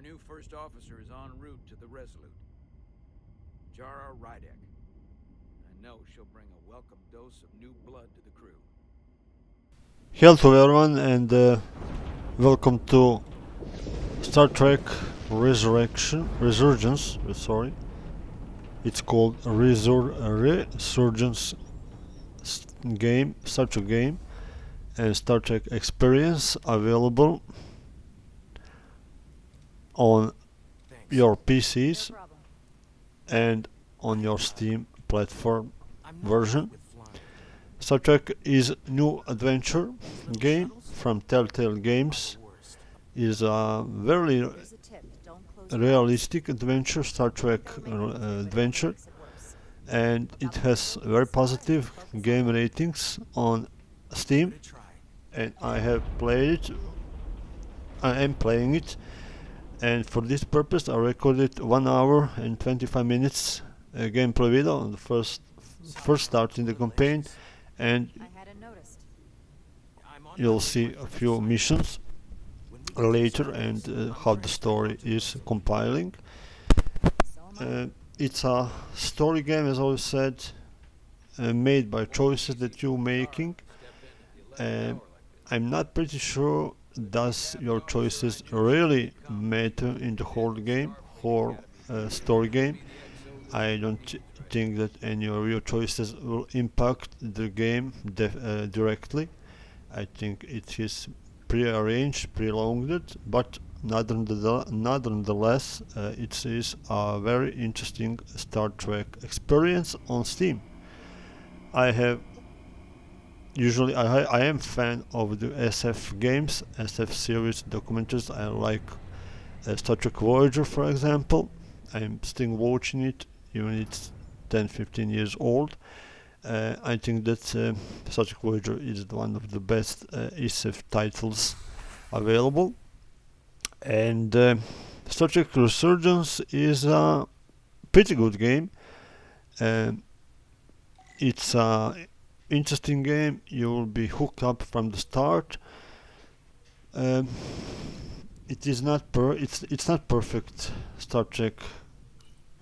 Our new first officer is en route to the Resolute. Jara Rydek. I know she'll bring a welcome dose of new blood to the crew. Hello everyone and welcome to Star Trek Resurgence. Sorry, it's called Resurgence game, Star Trek game, and Star Trek experience available on Thanks. your No PCs problem. and on your Steam platform I'm not version. good with flying. Star Trek is new adventure These little game shuttles from Telltale are Games. the worst. Is a very Here's a tip. Don't close your eyes. realistic adventure, Star Trek Don't make a mistake, but it only adventure, makes it worse. and Look it out for has the very movies. positive Focus on game it. ratings on Give Steam, it a try. and I have played it. I am playing it, and for this purpose, I recorded 1 hour and 25 minutes gameplay video on the first start in the campaign, and I hadn't noticed. I'm on my you'll way to see my a first few assignment. missions When we get later inside and this, I'm how the transferred story onto the is Resolute. compiling. So am I. It's a story game, as I said, made by choices that you're making. I'm not pretty sure does your choices really matter in the whole game or story game. I don't think that any of your choices will impact the game directly. I think it is pre-arranged, pre-loaded, but nonetheless, it is a very interesting Star Trek experience on Steam. I have usually I am fan of the SF games, SF series documentaries. I like Star Trek Voyager, for example. I'm still watching it, even it's 10-15 years old. I think that Star Trek Voyager is one of the best SF titles available, and Star Trek Resurgence is a pretty good game. Um, it's a interesting game. You will be hooked up from the start. Um, it is not it's not perfect Star Trek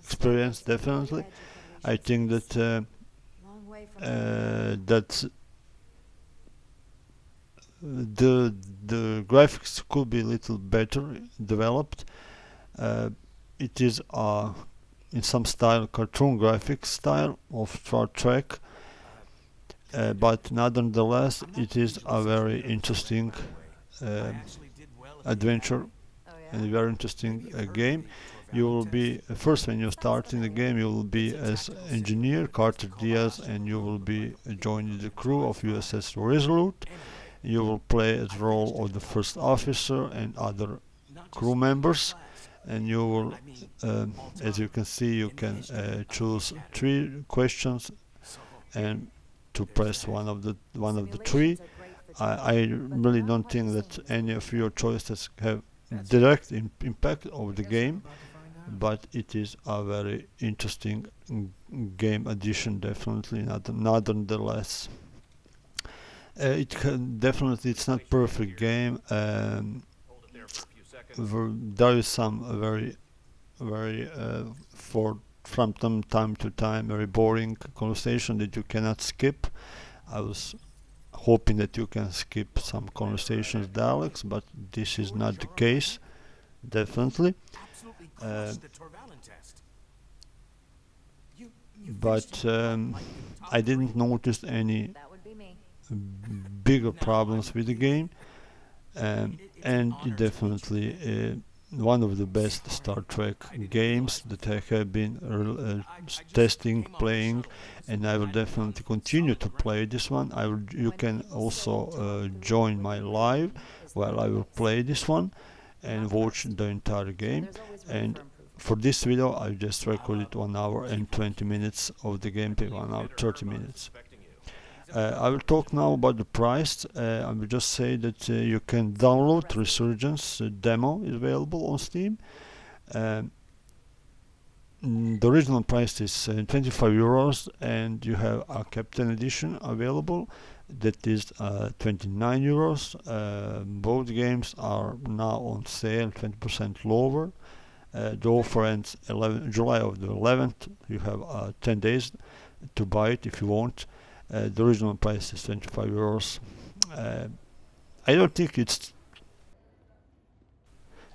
Stay experience. close to the Definitely, edge of I Federation think space. that Long way from home. that the the graphics could be a little better developed. Uh, it is in some style cartoon graphics style of Star Trek, but nonetheless I'm not it is usually a such a very bit of a fighter, interesting by the way. I uh, actually did well in the adventure academy. Oh and a yeah? very Maybe interesting you've heard of game. the You Torvalin will test. be first when you Sounds start in the familiar. game. You will be It's a as tactical engineer simulator based Carter in Diaz, Kolosh. and you will be joining the It's crew really of fun. USS Resolute. Anyway, You will play as I finished role it of in the about first 12 officer years. and other Not crew just in my members, class. and you will, I mean, all as you time. can see, you In the can history of the choose academy. 3 questions, So, and to there's press that. one of the three. Simulations are great for I training, but really not don't quite the think same that as any real of your training. choices have That's direct right. impact of the Guess I'm game, about to find out. but it is a very interesting game addition, definitely. Nonetheless, definitely it's not perfect game. There is some very for from time to time very boring conversation that you cannot skip. I was hoping that you can skip some conversations dialects, but this is Sure that not the Jara case, Rydek definitely. absolutely Uh, crushed the Torvalin test. You finished but in like the top I three. didn't notice any That would be me. bigger No, I problems with the mean, game, it's an and honor to meet you, definitely Kid. one of the best Sorry, Star Trek I didn't games realize that before. I have been I just testing, came off the playing, shuttle and I will hadn't been on definitely continue solid to ground. play this one. You When can people say also talk through it, join what my they really live mean is while think I will twice. play this one You're and not watch fast, the entire so game. there's always room And for improvement. for this video, I just I'll recorded 1 hour and keep 20 watching. minutes of the gameplay, 1 hour 30 minutes. He's a I will perfect talk now engineer. about the price. I will just say that you can download Resurgence demo is available on Steam. Um, the original price is 25 euros, and you have a Captain Edition available. that is 29 euros. Both games are now on sale, 20% lower. The offer ends July of the 11th. You have 10 days to buy it if you want. The original price is 25 euros. I don't think it's,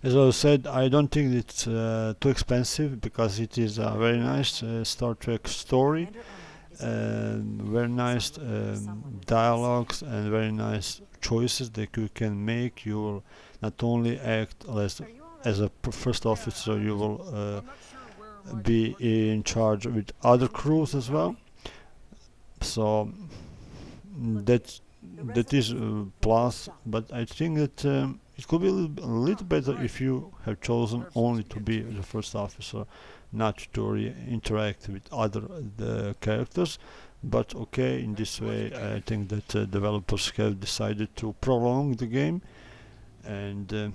as I said, I don't think it's too expensive, because it is a very nice Star Trek story, very nice dialogues, and very nice choices that you can make. You will not only act as a first officer, you will be in charge with other crews as well. So that is a plus, but I think that it could be a little better if you have chosen only to be the first officer, not to interact with other the characters. But okay, in this way, I think that developers have decided to prolong the game and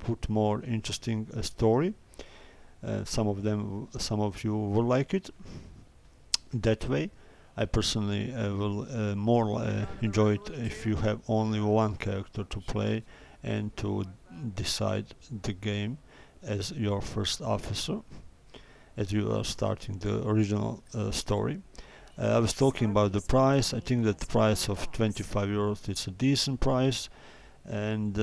put more interesting story. Some of you will like it that way. I personally will more enjoy it if you have only one character to play and to decide the game as your first officer, as you are starting the original story. I was talking about the price. I think that the price of 25 euros is a decent price, and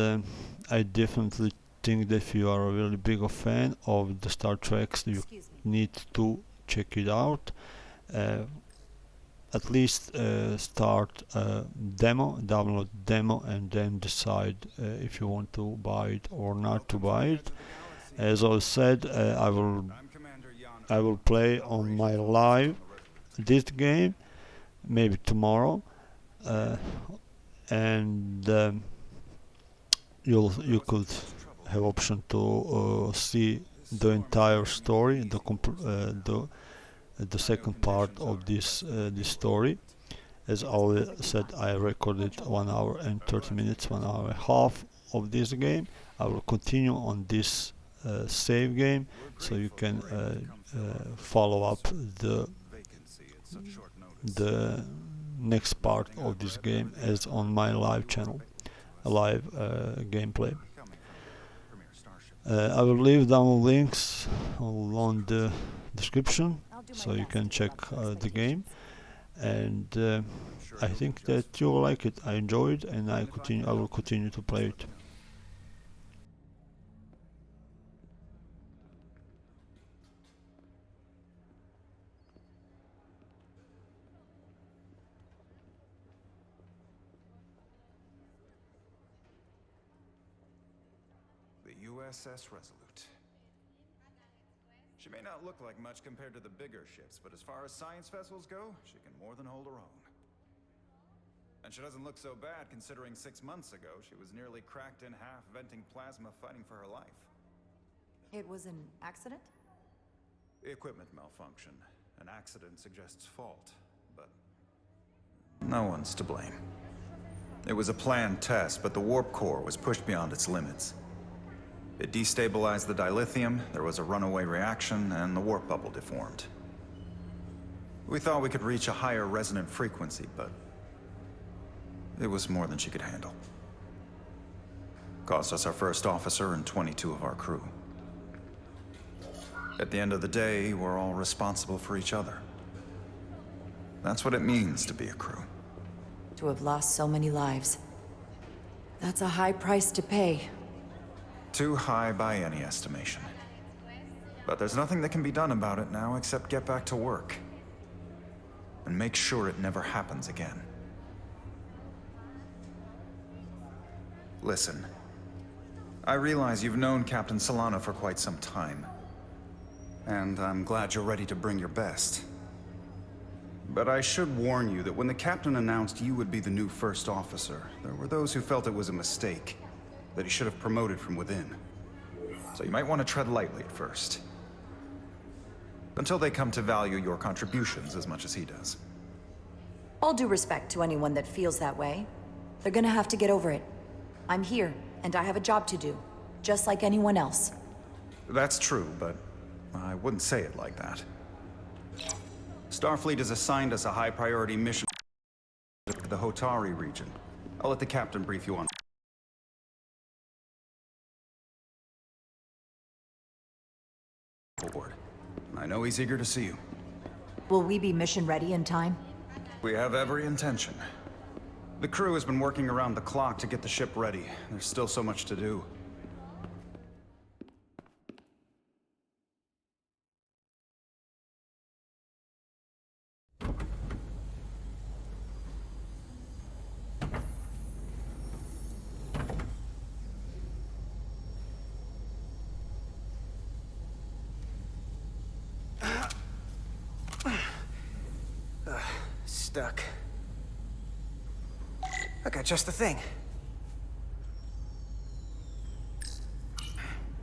I definitely think that if you are a really big fan of the Star Treks, you need to check it out. At least start download demo, and then decide if you want to buy it or not to buy it. As I said, I will play on my live this game maybe tomorrow, and you could have option to see the entire story, the second part of this story. As I said, I recorded 1 hour and 30 minutes, 1 hour and a half of this game. I will continue on this save game, so you can follow up the next part of this game as on my live channel, a live gameplay. I will leave down links on the description, so you can check the game, and I think that you will like it. I enjoyed, and I will continue to play it. The USS Resolute. She may not look like much compared to the bigger ships, but as far as science vessels go, she can more than hold her own. And she doesn't look so bad considering 6 months ago she was nearly cracked in half, venting plasma, fighting for her life. It was an accident? The equipment malfunction. An accident suggests fault, but no one's to blame. It was a planned test, but the warp core was pushed beyond its limits. It destabilized the dilithium, there was a runaway reaction, and the warp bubble deformed. We thought we could reach a higher resonant frequency, but it was more than she could handle. Cost us our first officer and 22 of our crew. At the end of the day, we're all responsible for each other. That's what it means to be a crew. To have lost so many lives. That's a high price to pay. Too high by any estimation. But there's nothing that can be done about it now except get back to work. And make sure it never happens again. Listen, I realize you've known Captain Solana for quite some time. And I'm glad you're ready to bring your best. But I should warn you that when the captain announced you would be the new first officer, there were those who felt it was a mistake, that he should have promoted from within. So you might want to tread lightly at first. Until they come to value your contributions as much as he does. All due respect to anyone that feels that way. They're gonna have to get over it. I'm here, and I have a job to do, just like anyone else. That's true, but I wouldn't say it like that. Starfleet has assigned us a high-priority mission at the to the Hotari region. I'll let the captain brief you on board. I know he's eager to see you. Will we be mission ready in time? We have every intention. The crew has been working around the clock to get the ship ready. There's still so much to do. Stuck. I got just the thing.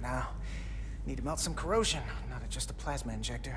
Now, need to melt some corrosion, not just a plasma injector.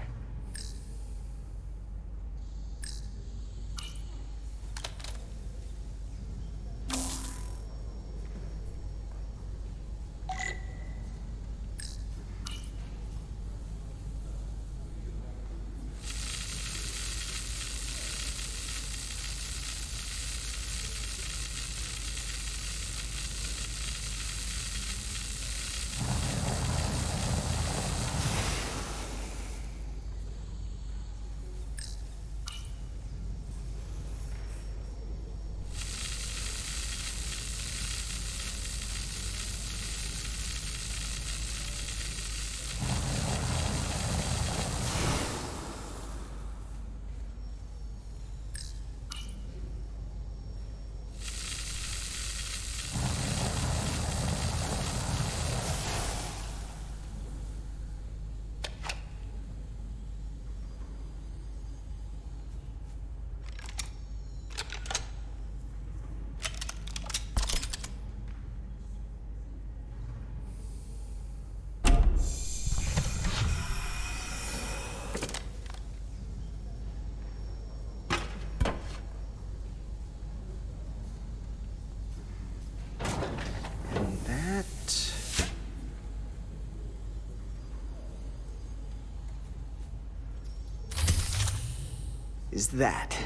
Is that.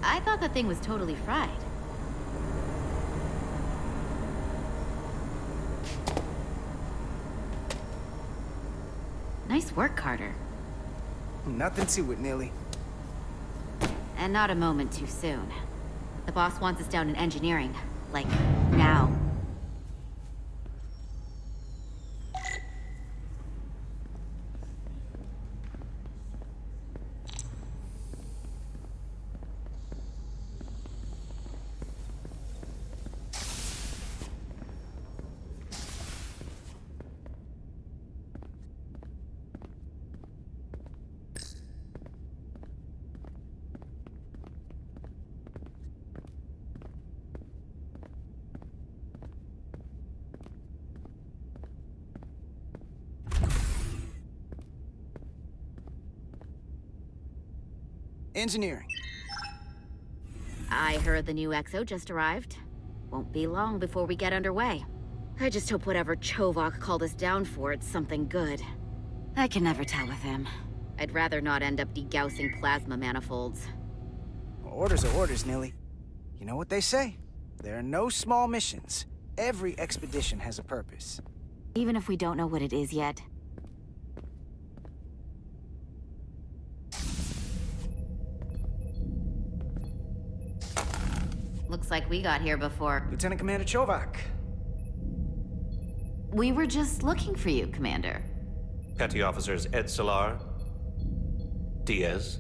I thought the thing was totally fried. Nice work, Carter. Nothing to it, Neely. And not a moment too soon. The boss wants us down in engineering. Like, now. Engineering. I heard the new XO just arrived. Won't be long before we get underway. I just hope whatever Chovok called us down for, it's something good. I can never tell with him. I'd rather not end up degaussing plasma manifolds. Orders are orders, Neely. You know what they say? There are no small missions. Every expedition has a purpose. Even if we don't know what it is yet. Looks like we got here before. Lieutenant Commander Chovok. We were just looking for you, Commander. Petty Officers Edsalar, Diaz.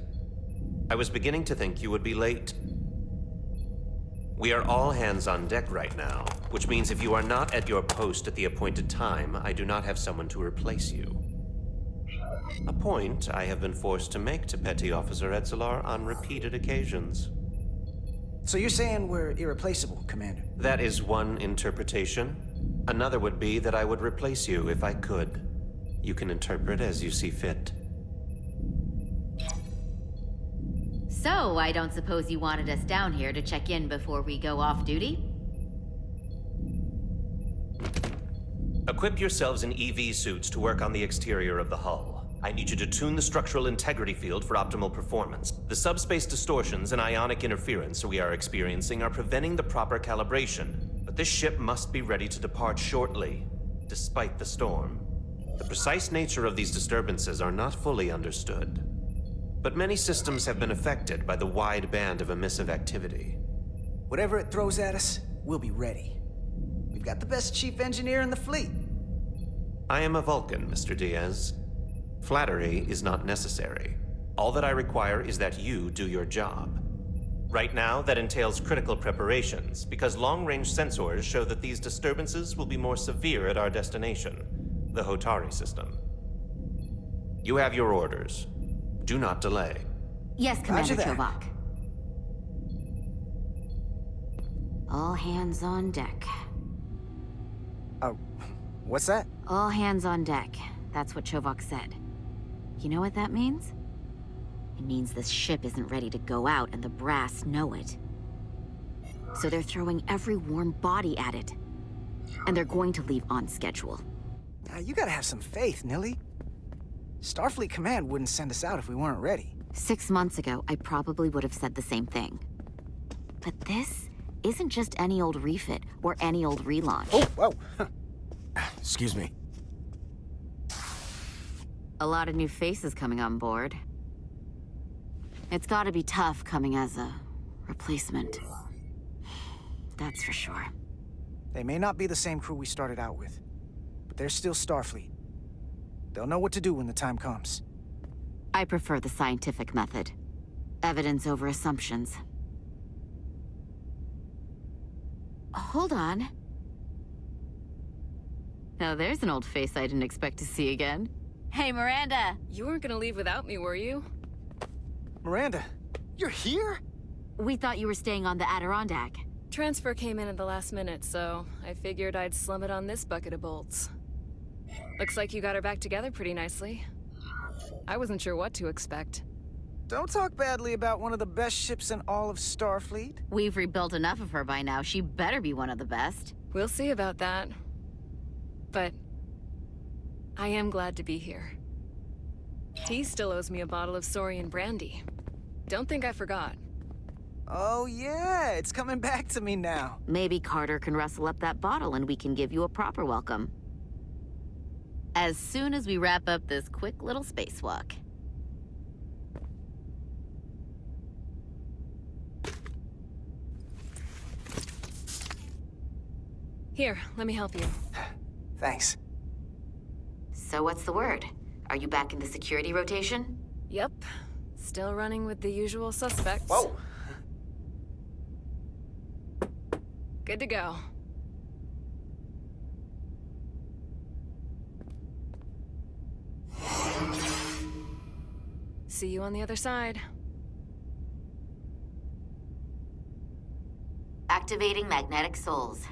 I was beginning to think you would be late. We are all hands on deck right now, which means if you are not at your post at the appointed time, I do not have someone to replace you. A point I have been forced to make to Petty Officer Edsalar on repeated occasions. So you're saying we're irreplaceable, Commander? That is one interpretation. Another would be that I would replace you if I could. You can interpret as you see fit. So, I don't suppose you wanted us down here to check in before we go off duty? Equip yourselves in EV suits to work on the exterior of the hull. I need you to tune the structural integrity field for optimal performance. The subspace distortions and ionic interference we are experiencing are preventing the proper calibration. But this ship must be ready to depart shortly, despite the storm. The precise nature of these disturbances are not fully understood. But many systems have been affected by the wide band of emissive activity. Whatever it throws at us, we'll be ready. We've got the best chief engineer in the fleet. I am a Vulcan, Mr. Diaz. Flattery is not necessary. All that I require is that you do your job. Right now, that entails critical preparations, because long-range sensors show that these disturbances will be more severe at our destination, the Hotari system. You have your orders. Do not delay. Yes, Commander Roger that. Chovak. All hands on deck. Oh, what's that? All hands on deck. That's what Chovak said. You know what that means? It means this ship isn't ready to go out and the brass know it. So they're throwing every warm body at it. And they're going to leave on schedule. Now, you gotta have some faith, Nilly. Starfleet Command wouldn't send us out if we weren't ready. 6 months ago, I probably would have said the same thing. But this isn't just any old refit or any old relaunch. Oh, whoa. Excuse me. A lot of new faces coming on board. It's gotta be tough coming as a replacement. That's for sure. They may not be the same crew we started out with, but they're still Starfleet. They'll know what to do when the time comes. I prefer the scientific method. Evidence over assumptions. Hold on. Now there's an old face I didn't expect to see again. Hey, Miranda! You weren't gonna leave without me, were you? Miranda, you're here? We thought you were staying on the Adirondack. Transfer came in at the last minute, so I figured I'd slum it on this bucket of bolts. Looks like you got her back together pretty nicely. I wasn't sure what to expect. Don't talk badly about one of the best ships in all of Starfleet. We've rebuilt enough of her by now. She better be one of the best. We'll see about that. But I am glad to be here. T still owes me a bottle of Saurian brandy. Don't think I forgot. Oh yeah, it's coming back to me now. Maybe Carter can rustle up that bottle and we can give you a proper welcome. As soon as we wrap up this quick little spacewalk. Here, let me help you. Thanks. So what's the word? Are you back in the security rotation? Yep. Still running with the usual suspects. Whoa! Good to go. See you on the other side. Activating magnetic souls.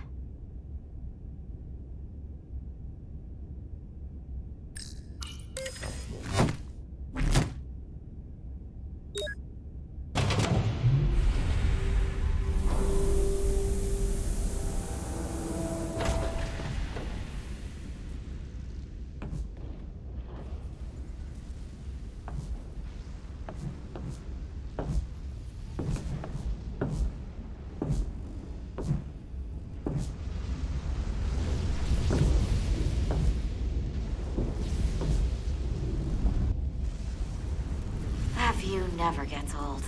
That view never gets old.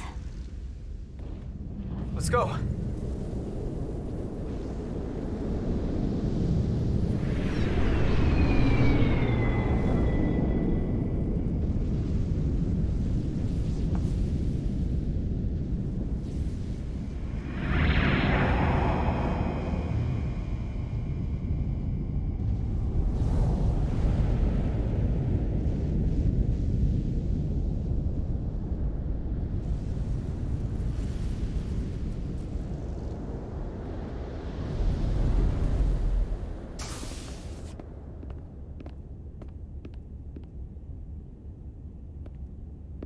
Let's go.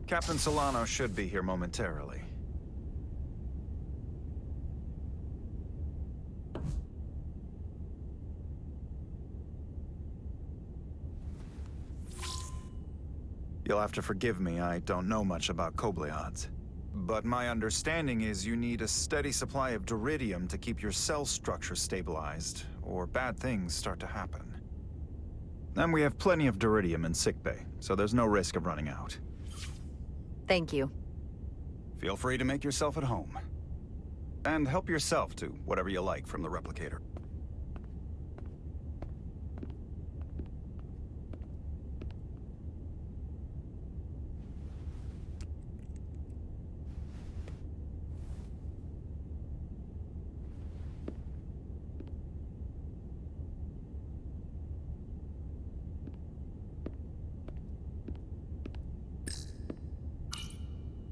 Captain Solano should be here momentarily. You'll have to forgive me, I don't know much about Kobleods. But my understanding is you need a steady supply of duridium to keep your cell structure stabilized, or bad things start to happen. And we have plenty of duridium in sickbay, so there's no risk of running out. Thank you. Feel free to make yourself at home. And help yourself to whatever you like from the replicator.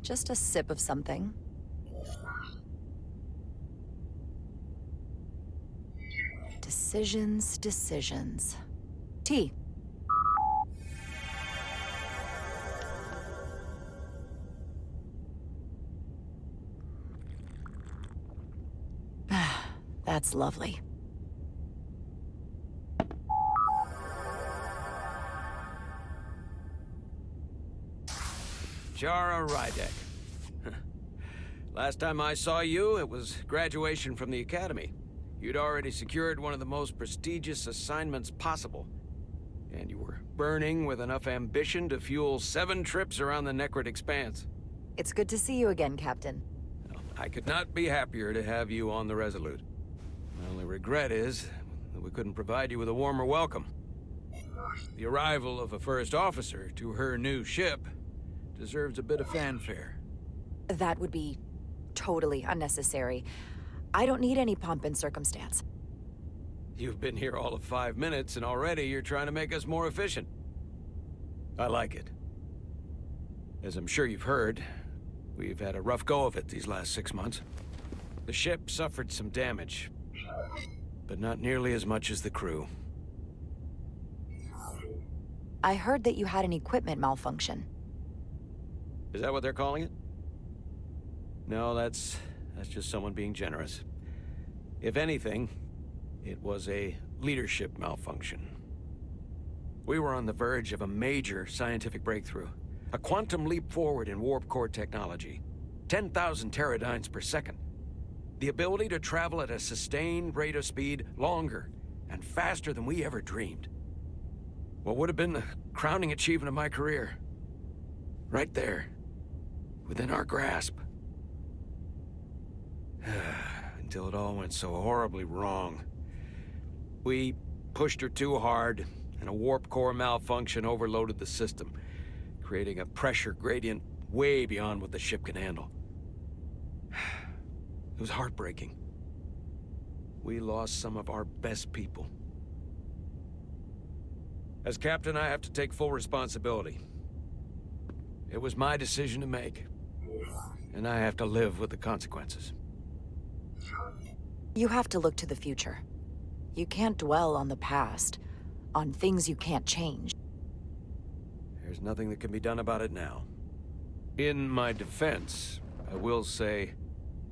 Just a sip of something. Decisions, decisions. Tea. That's lovely. Jara Rydek. Last time I saw you, it was graduation from the Academy. You'd already secured one of the most prestigious assignments possible. And you were burning with enough ambition to fuel 7 trips around the Necrid Expanse. It's good to see you again, Captain. I could not be happier to have you on the Resolute. My only regret is that we couldn't provide you with a warmer welcome. The arrival of a first officer to her new ship deserves a bit of fanfare. That would be totally unnecessary. I don't need any pomp and circumstance. You've been here all of 5 minutes, and already you're trying to make us more efficient. I like it. As I'm sure you've heard, we've had a rough go of it these last 6 months. The ship suffered some damage, but not nearly as much as the crew. I heard that you had an equipment malfunction. Is that what they're calling it? No, that's just someone being generous. If anything, it was a leadership malfunction. We were on the verge of a major scientific breakthrough. A quantum leap forward in warp core technology. 10,000 teradynes per second. The ability to travel at a sustained rate of speed longer and faster than we ever dreamed. What would have been the crowning achievement of my career. Right there. Within our grasp. Until it all went so horribly wrong. We pushed her too hard, and a warp core malfunction overloaded the system, creating a pressure gradient way beyond what the ship can handle. It was heartbreaking. We lost some of our best people. As captain, I have to take full responsibility. It was my decision to make, and I have to live with the consequences. You have to look to the future. You can't dwell on the past, on things you can't change. There's nothing that can be done about it now. In my defense, I will say,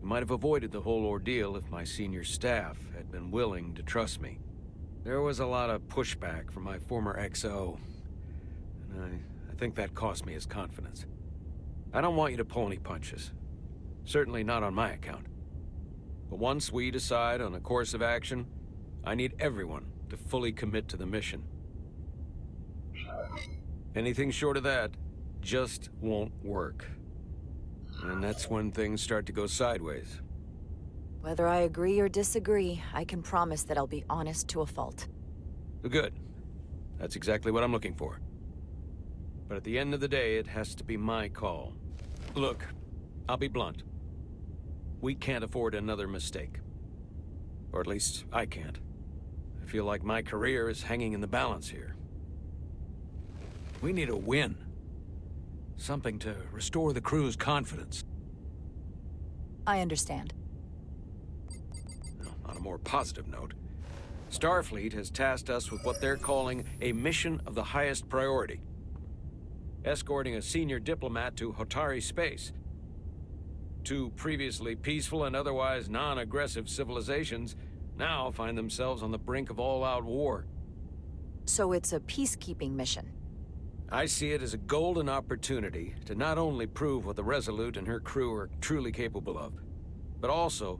I might have avoided the whole ordeal if my senior staff had been willing to trust me. There was a lot of pushback from my former XO, and I think that cost me his confidence. I don't want you to pull any punches. Certainly not on my account. But once we decide on a course of action, I need everyone to fully commit to the mission. Anything short of that just won't work. And that's when things start to go sideways. Whether I agree or disagree, I can promise that I'll be honest to a fault. Good. That's exactly what I'm looking for. But at the end of the day, it has to be my call. Look, I'll be blunt. We can't afford another mistake. Or at least, I can't. I feel like my career is hanging in the balance here. We need a win. Something to restore the crew's confidence. I understand. On a more positive note, Starfleet has tasked us with what they're calling a mission of the highest priority. Escorting a senior diplomat to Hotari space. 2 previously peaceful and otherwise non-aggressive civilizations now find themselves on the brink of all-out war. So it's a peacekeeping mission? I see it as a golden opportunity to not only prove what the Resolute and her crew are truly capable of, but also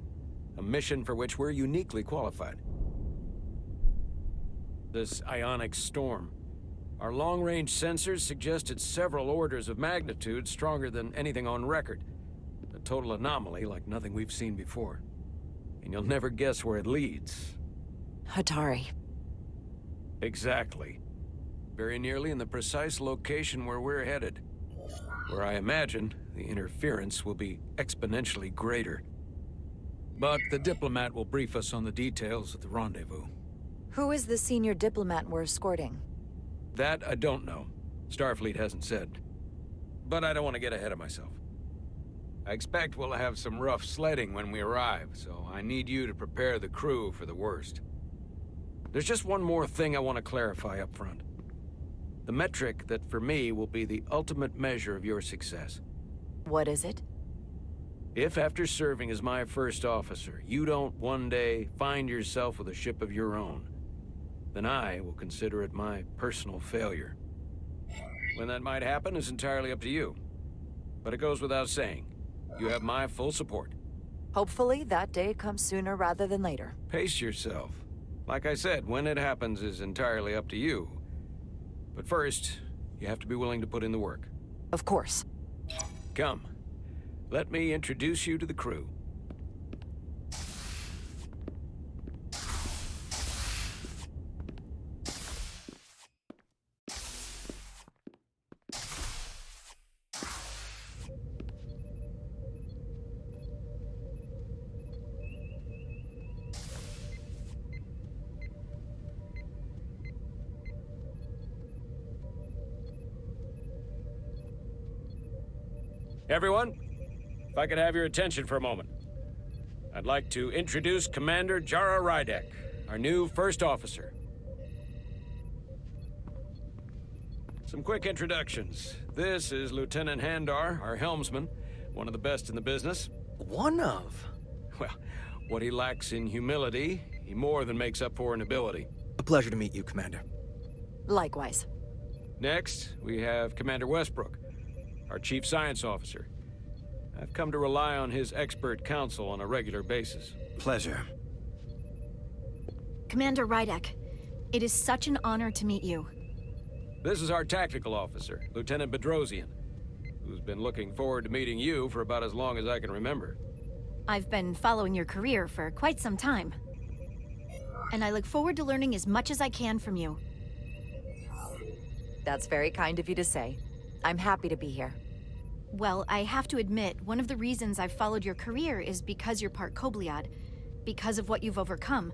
a mission for which we're uniquely qualified. This ionic storm. Our long-range sensors suggested several orders of magnitude stronger than anything on record. A total anomaly like nothing we've seen before. And you'll never guess where it leads. Hatari. Exactly. Very nearly in the precise location where we're headed. Where I imagine the interference will be exponentially greater. But the diplomat will brief us on the details of the rendezvous. Who is the senior diplomat we're escorting? That I don't know. Starfleet hasn't said. But I don't want to get ahead of myself. I expect we'll have some rough sledding when we arrive, so I need you to prepare the crew for the worst. There's just one more thing I want to clarify up front. The metric that for me will be the ultimate measure of your success. What is it? If after serving as my first officer, you don't one day find yourself with a ship of your own, then I will consider it my personal failure. When that might happen is entirely up to you. But it goes without saying, you have my full support. Hopefully that day comes sooner rather than later. Pace yourself. Like I said, when it happens is entirely up to you. But first, you have to be willing to put in the work. Of course. Come, let me introduce you to the crew. Everyone, if I could have your attention for a moment. I'd like to introduce Commander Jara Rydek, our new first officer. Some quick introductions. This is Lieutenant Handar, our helmsman, one of the best in the business. One of? Well, what he lacks in humility, he more than makes up for in ability. A pleasure to meet you, Commander. Likewise. Next, we have Commander Westbrook, our Chief Science Officer. I've come to rely on his expert counsel on a regular basis. Pleasure. Commander Rydek, it is such an honor to meet you. This is our Tactical Officer, Lieutenant Bedrosian, who's been looking forward to meeting you for about as long as I can remember. I've been following your career for quite some time. And I look forward to learning as much as I can from you. That's very kind of you to say. I'm happy to be here. Well, I have to admit, one of the reasons I've followed your career is because you're part Kobliad, because of what you've overcome.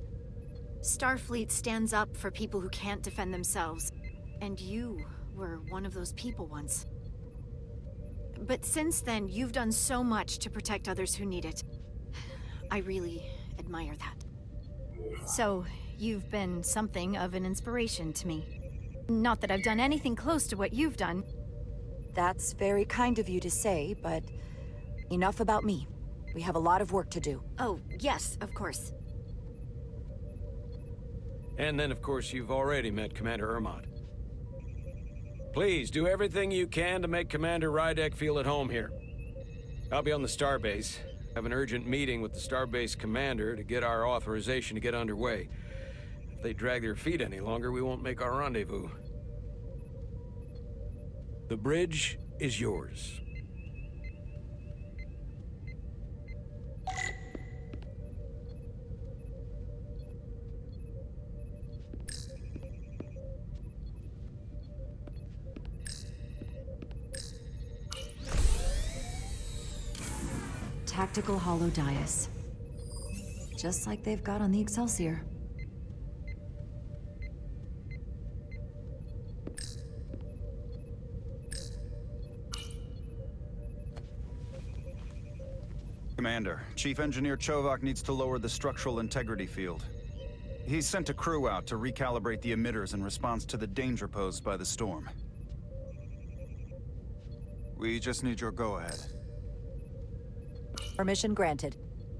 Starfleet stands up for people who can't defend themselves, and you were one of those people once. But since then, you've done so much to protect others who need it. I really admire that. So, you've been something of an inspiration to me. Not that I've done anything close to what you've done. That's very kind of you to say, but enough about me. We have a lot of work to do. Oh, yes, of course. And then, of course, you've already met Commander Ermont. Please, do everything you can to make Commander Rydek feel at home here. I'll be on the starbase. Have an urgent meeting with the starbase commander to get our authorization to get underway. If they drag their feet any longer, we won't make our rendezvous. The bridge is yours. Tactical holodias. Just like they've got on the Excelsior. Commander, Chief Engineer Chovak needs to lower the structural integrity field. He's sent a crew out to recalibrate the emitters in response to the danger posed by the storm. We just need your go-ahead. Permission granted.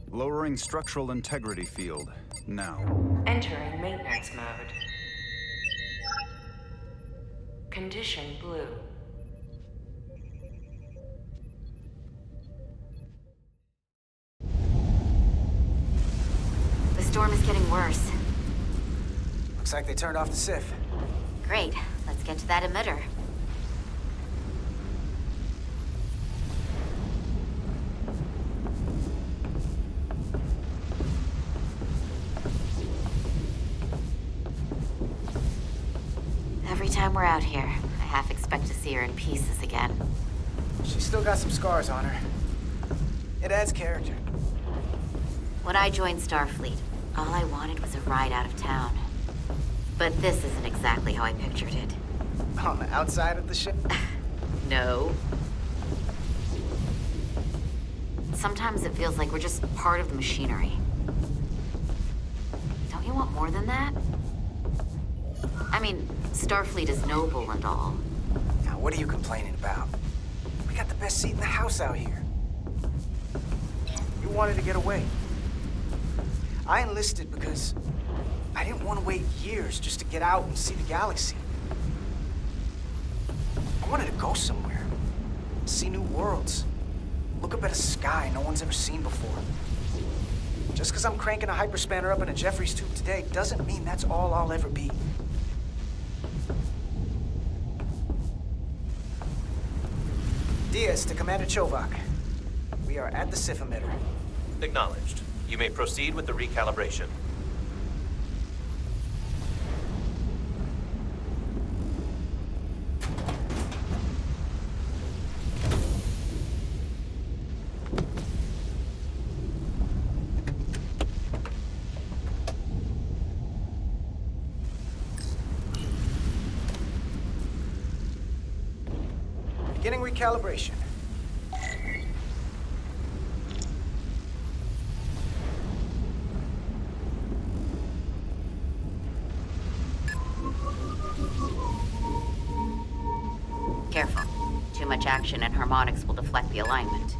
Lowering structural integrity field, now. Entering maintenance mode. Condition blue. The storm is getting worse. Looks like they turned off the SIF. Great. Let's get to that emitter. Every time we're out here, I half expect to see her in pieces again. She's still got some scars on her. It adds character. When I joined Starfleet, all I wanted was a ride out of town. But this isn't exactly how I pictured it. On the outside of the ship? No. Sometimes it feels like we're just part of the machinery. Don't you want more than that? I mean, Starfleet is noble and all. Now, what are you complaining about? We got the best seat in the house out here. You wanted to get away. I enlisted because I didn't want to wait years just to get out and see the galaxy. I wanted to go somewhere, see new worlds, look up at a sky no one's ever seen before. Just because I'm cranking a hyperspanner up in a Jeffries tube today doesn't mean that's all I'll ever be. Diaz to Commander Chovak. We are at the SIF emitter. Acknowledged. You may proceed with the recalibration. Beginning recalibration. Careful. Too much action and harmonics will deflect the alignment.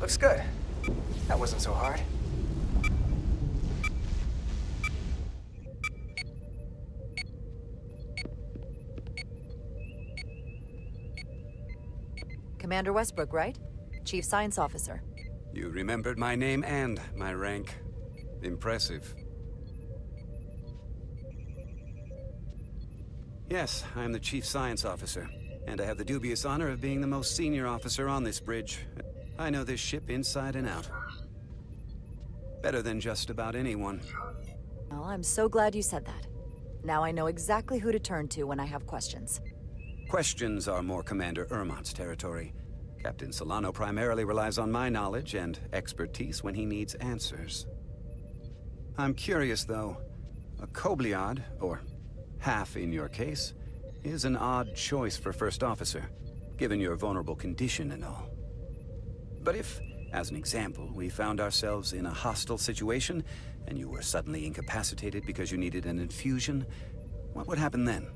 Looks good. That wasn't so hard. Commander Westbrook, right? Chief Science Officer. You remembered my name and my rank. Impressive. Yes, I am the Chief Science Officer, and I have the dubious honor of being the most senior officer on this bridge. I know this ship inside and out. Better than just about anyone. Well, I'm so glad you said that. Now I know exactly who to turn to when I have questions. Questions are more Commander Ermont's territory. Captain Solano primarily relies on my knowledge and expertise when he needs answers. I'm curious, though. A Kobliad, or half in your case, is an odd choice for first officer, given your vulnerable condition and all. But if, as an example, we found ourselves in a hostile situation, and you were suddenly incapacitated because you needed an infusion, what would happen then?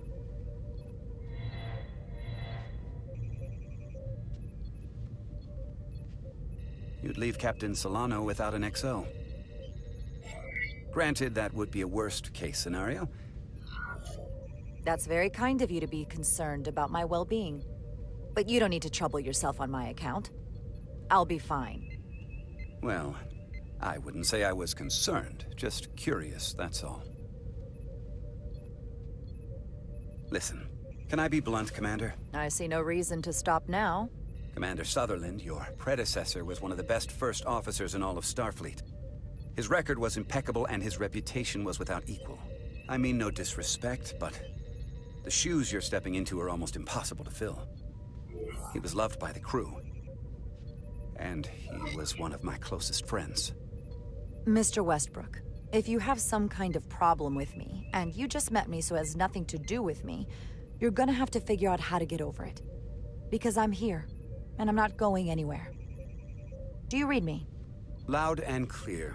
You'd leave Captain Solano without an XO. Granted, that would be a worst-case scenario. That's very kind of you to be concerned about my well-being. But you don't need to trouble yourself on my account. I'll be fine. Well, I wouldn't say I was concerned, just curious, that's all. Listen, can I be blunt, Commander? I see no reason to stop now. Commander Sutherland, your predecessor, was one of the best first officers in all of Starfleet. His record was impeccable and his reputation was without equal. I mean no disrespect, but the shoes you're stepping into are almost impossible to fill. He was loved by the crew. And he was one of my closest friends. Mr. Westbrook, if you have some kind of problem with me, and you just met me so it has nothing to do with me, you're gonna have to figure out how to get over it. Because I'm here, and I'm not going anywhere. Do you read me? Loud and clear.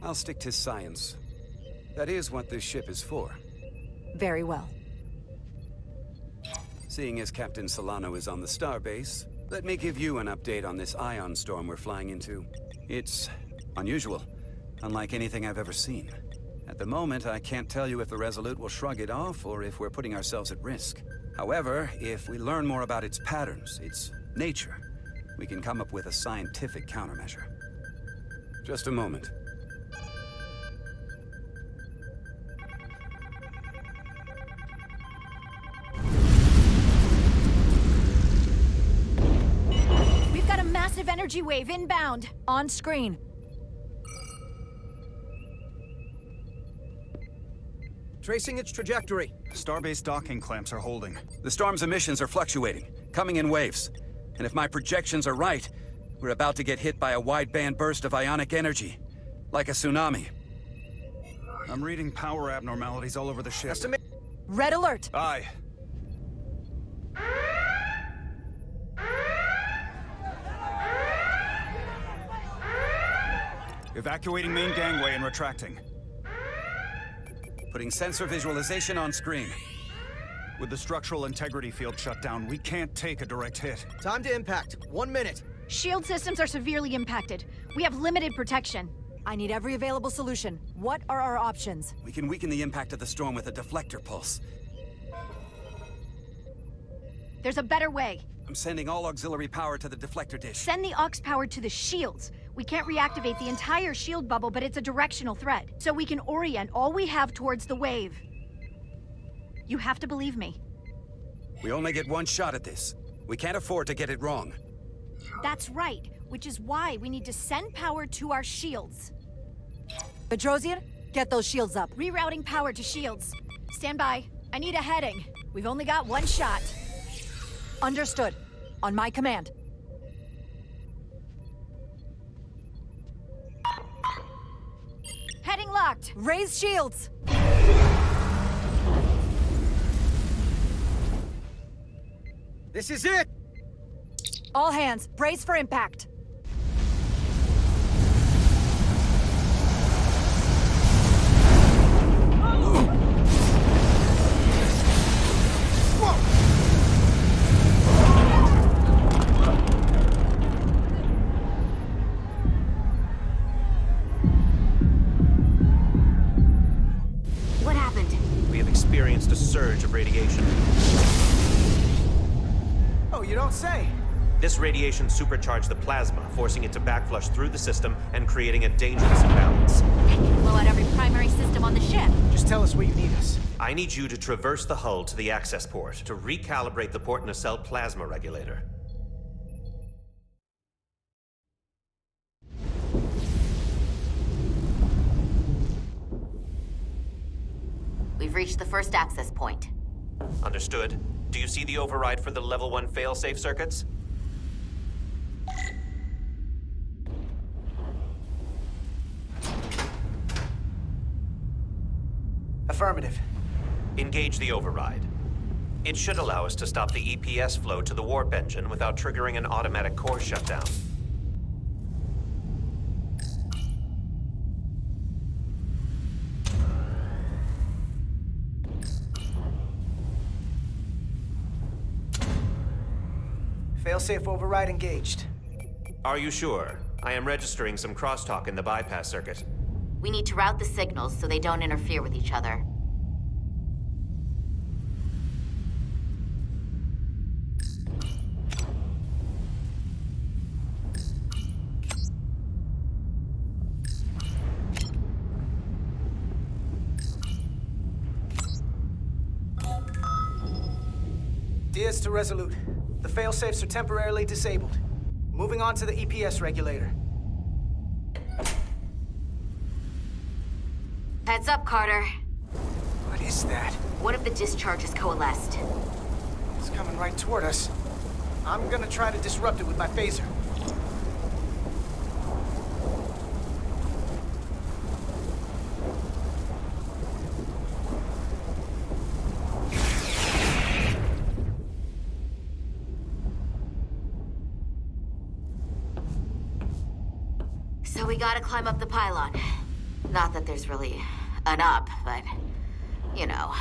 I'll stick to science. That is what this ship is for. Very well. Seeing as Captain Solano is on the starbase, let me give you an update on this ion storm we're flying into. It's unusual, unlike anything I've ever seen. At the moment, I can't tell you if the Resolute will shrug it off or if we're putting ourselves at risk. However, if we learn more about its patterns, its nature, we can come up with a scientific countermeasure. Just a moment. We've got a massive energy wave inbound. On screen. Tracing its trajectory. Starbase docking clamps are holding. The storm's emissions are fluctuating, coming in waves. And if my projections are right, we're about to get hit by a wideband burst of ionic energy. Like a tsunami. I'm reading power abnormalities all over the ship. Red alert! Aye. Evacuating main gangway and retracting. Putting sensor visualization on screen. With the structural integrity field shut down, we can't take a direct hit. Time to impact. 1 minute. Shield systems are severely impacted. We have limited protection. I need every available solution. What are our options? We can weaken the impact of the storm with a deflector pulse. There's a better way. I'm sending all auxiliary power to the deflector dish. Send the aux power to the shields. We can't reactivate the entire shield bubble, but it's a directional thread, so we can orient all we have towards the wave. You have to believe me. We only get one shot at this. We can't afford to get it wrong. That's right, which is why we need to send power to our shields. Petrosian, get those shields up. Rerouting power to shields. Stand by. I need a heading. We've only got one shot. Understood. On my command. Heading locked. Raise shields! This is it! All hands, brace for impact. What happened? We have experienced a surge of radiation. Oh, you don't say. This radiation supercharged the plasma, forcing it to backflush through the system and creating a dangerous imbalance. It can blow out every primary system on the ship. Just tell us where you need us. I need you to traverse the hull to the access port to recalibrate the port nacelle plasma regulator. We've reached the first access point. Understood. Do you see the override for the level 1 failsafe circuits? Affirmative. Engage the override. It should allow us to stop the EPS flow to the warp engine without triggering an automatic core shutdown. Failsafe override engaged. Are you sure? I am registering some crosstalk in the bypass circuit. We need to route the signals so they don't interfere with each other. Diaz to Resolute. The failsafes are temporarily disabled. Moving on to the EPS regulator. Heads up, Carter. What is that? One of the discharges coalesced. It's coming right toward us. I'm gonna try to disrupt it with my phaser. So we gotta climb up the pylon. Not that there's really an up, but, you know.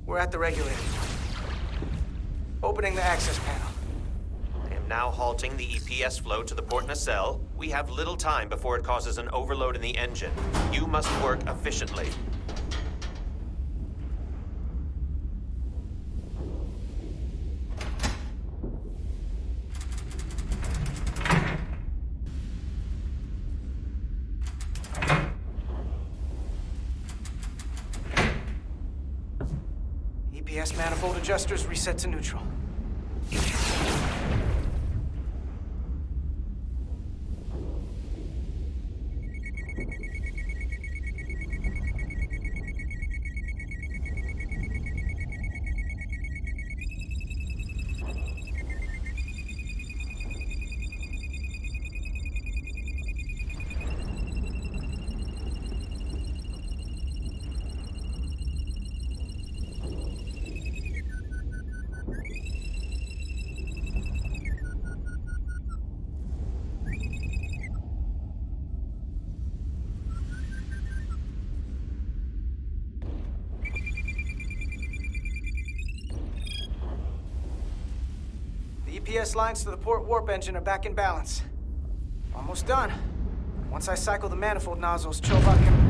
We're at the regulator. Opening the access panel. I am now halting the EPS flow to the port nacelle. We have little time before it causes an overload in the engine. You must work efficiently. EPS manifold adjusters reset to neutral. The EPS lines to the port warp engine are back in balance. Almost done. Once I cycle the manifold nozzles, Chovak can...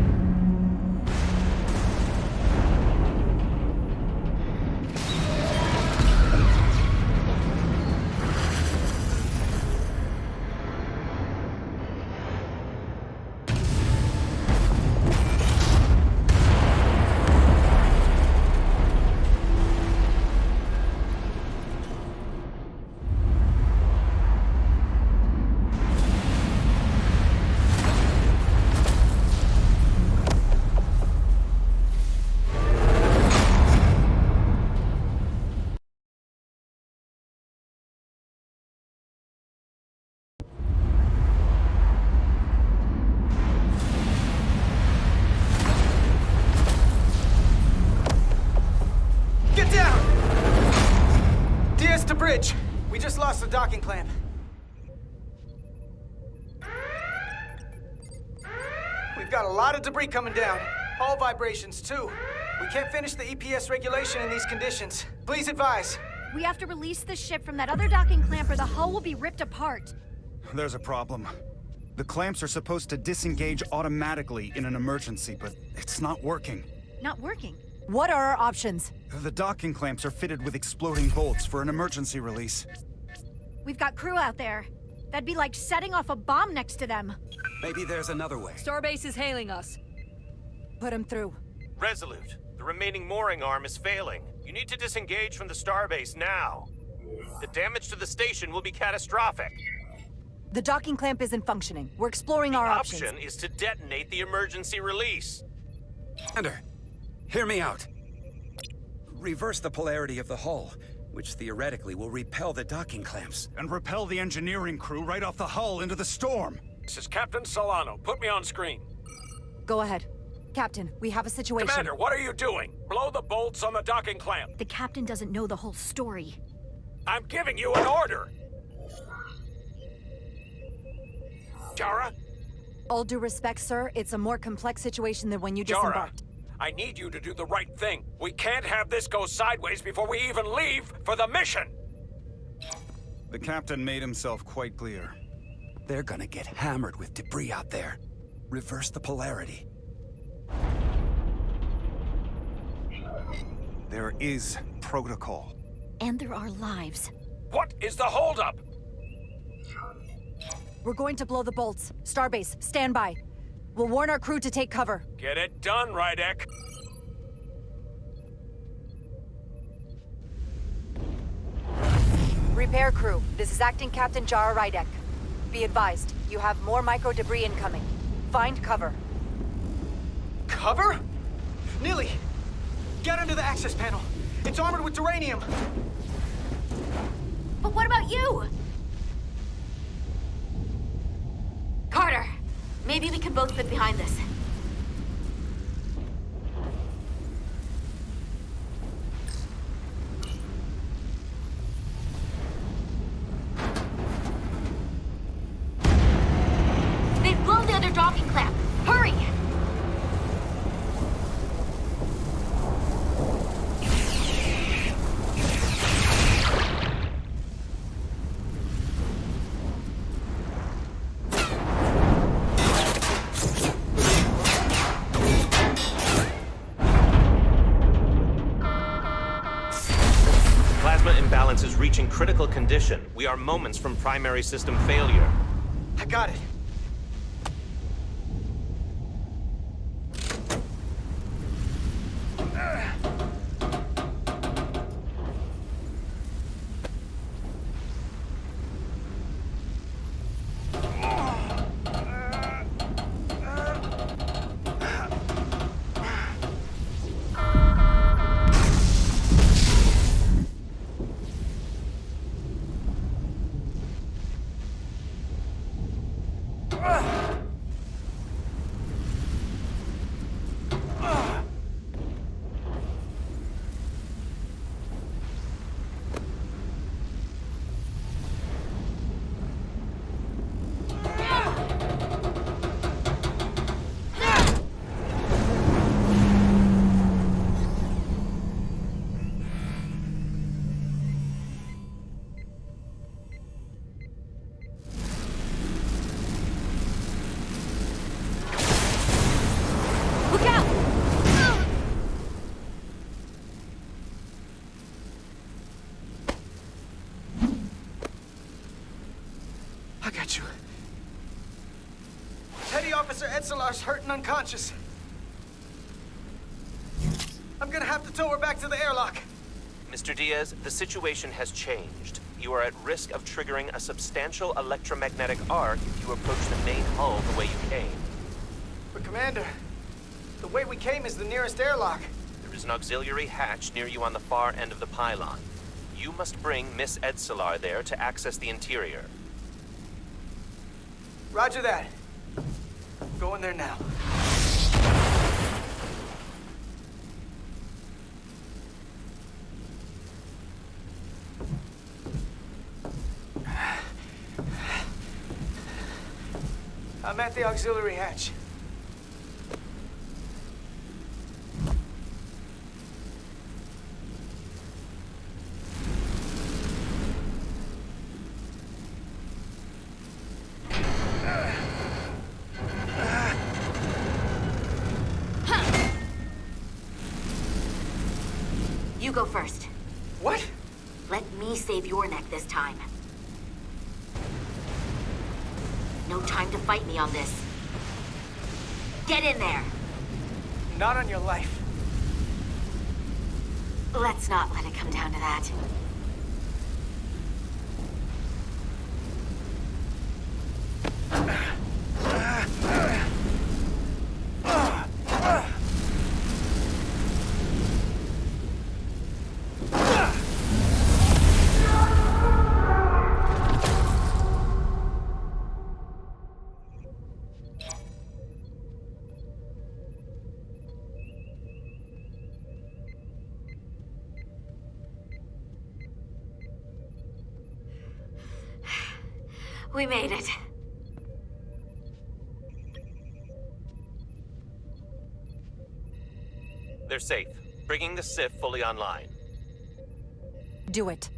to bridge. We just lost the docking clamp. We've got a lot of debris coming down. Hull vibrations, too. We can't finish the EPS regulation in these conditions. Please advise. We have to release the ship from that other docking clamp or the hull will be ripped apart. There's a problem. The clamps are supposed to disengage automatically in an emergency, but it's not working. Not working? What are our options? The docking clamps are fitted with exploding bolts for an emergency release. We've got crew out there. That'd be like setting off a bomb next to them. Maybe there's another way. Starbase is hailing us. Put him through. Resolute, the remaining mooring arm is failing. You need to disengage from the starbase now. The damage to the station will be catastrophic. The docking clamp isn't functioning. We're exploring our options. The option is to detonate the emergency release. Commander, hear me out. Reverse the polarity of the hull, which theoretically will repel the docking clamps. And repel the engineering crew right off the hull into the storm. This is Captain Solano. Put me on screen. Go ahead. Captain, we have a situation. Commander, what are you doing? Blow the bolts on the docking clamp. The captain doesn't know the whole story. I'm giving you an order. Jara? All due respect, sir, it's a more complex situation than when you Jara, disembarked. I need you to do the right thing. We can't have this go sideways before we even leave for the mission. The captain made himself quite clear. They're gonna get hammered with debris out there. Reverse the polarity. There is protocol. And there are lives. What is the holdup? We're going to blow the bolts. Starbase, stand by. We'll warn our crew to take cover. Get it done, Rydek. Repair crew, this is Acting Captain Jara Rydek. Be advised, you have more micro debris incoming. Find cover. Cover? Neely, get under the access panel. It's armored with duranium. But what about you? Carter, maybe we can both fit behind this. They've blown the other docking clamp. Hurry! Plasma imbalance is reaching critical condition. We are moments from primary system failure. I got it. Look out! I got you. Petty Officer Edselar's hurt and unconscious. I'm gonna have to tow her back to the airlock. Mr. Diaz, the situation has changed. You are at risk of triggering a substantial electromagnetic arc if you approach the main hull the way you came. But Commander, the way we came is the nearest airlock. There is an auxiliary hatch near you on the far end of the pylon. You must bring Miss Edselar there to access the interior. Roger that. Going there now. I'm at the auxiliary hatch. You go first. What? Let me save your neck this time. No time to fight me on this. Get in there! Not on your life. Let's not let it come down to that. We made it. They're safe. Bringing the SIF fully online. Do it.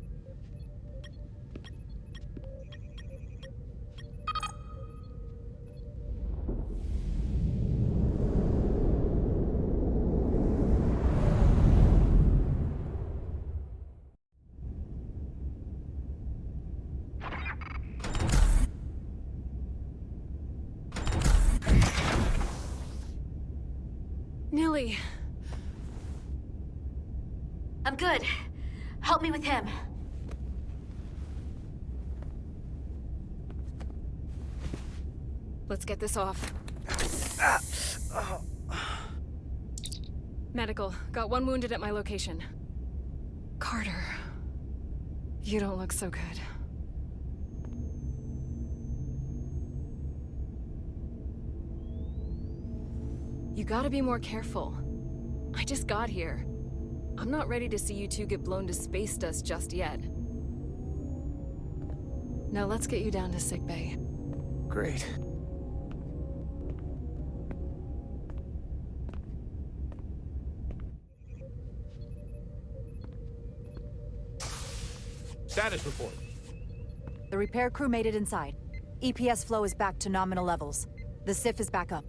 Nilly. I'm good. Help me with him. Let's get this off. Medical. Got one wounded at my location. Carter. You don't look so good. You gotta be more careful. I just got here. I'm not ready to see you two get blown to space dust just yet. Now let's get you down to sickbay. Great. Status report. The repair crew made it inside. EPS flow is back to nominal levels. The SIF is back up.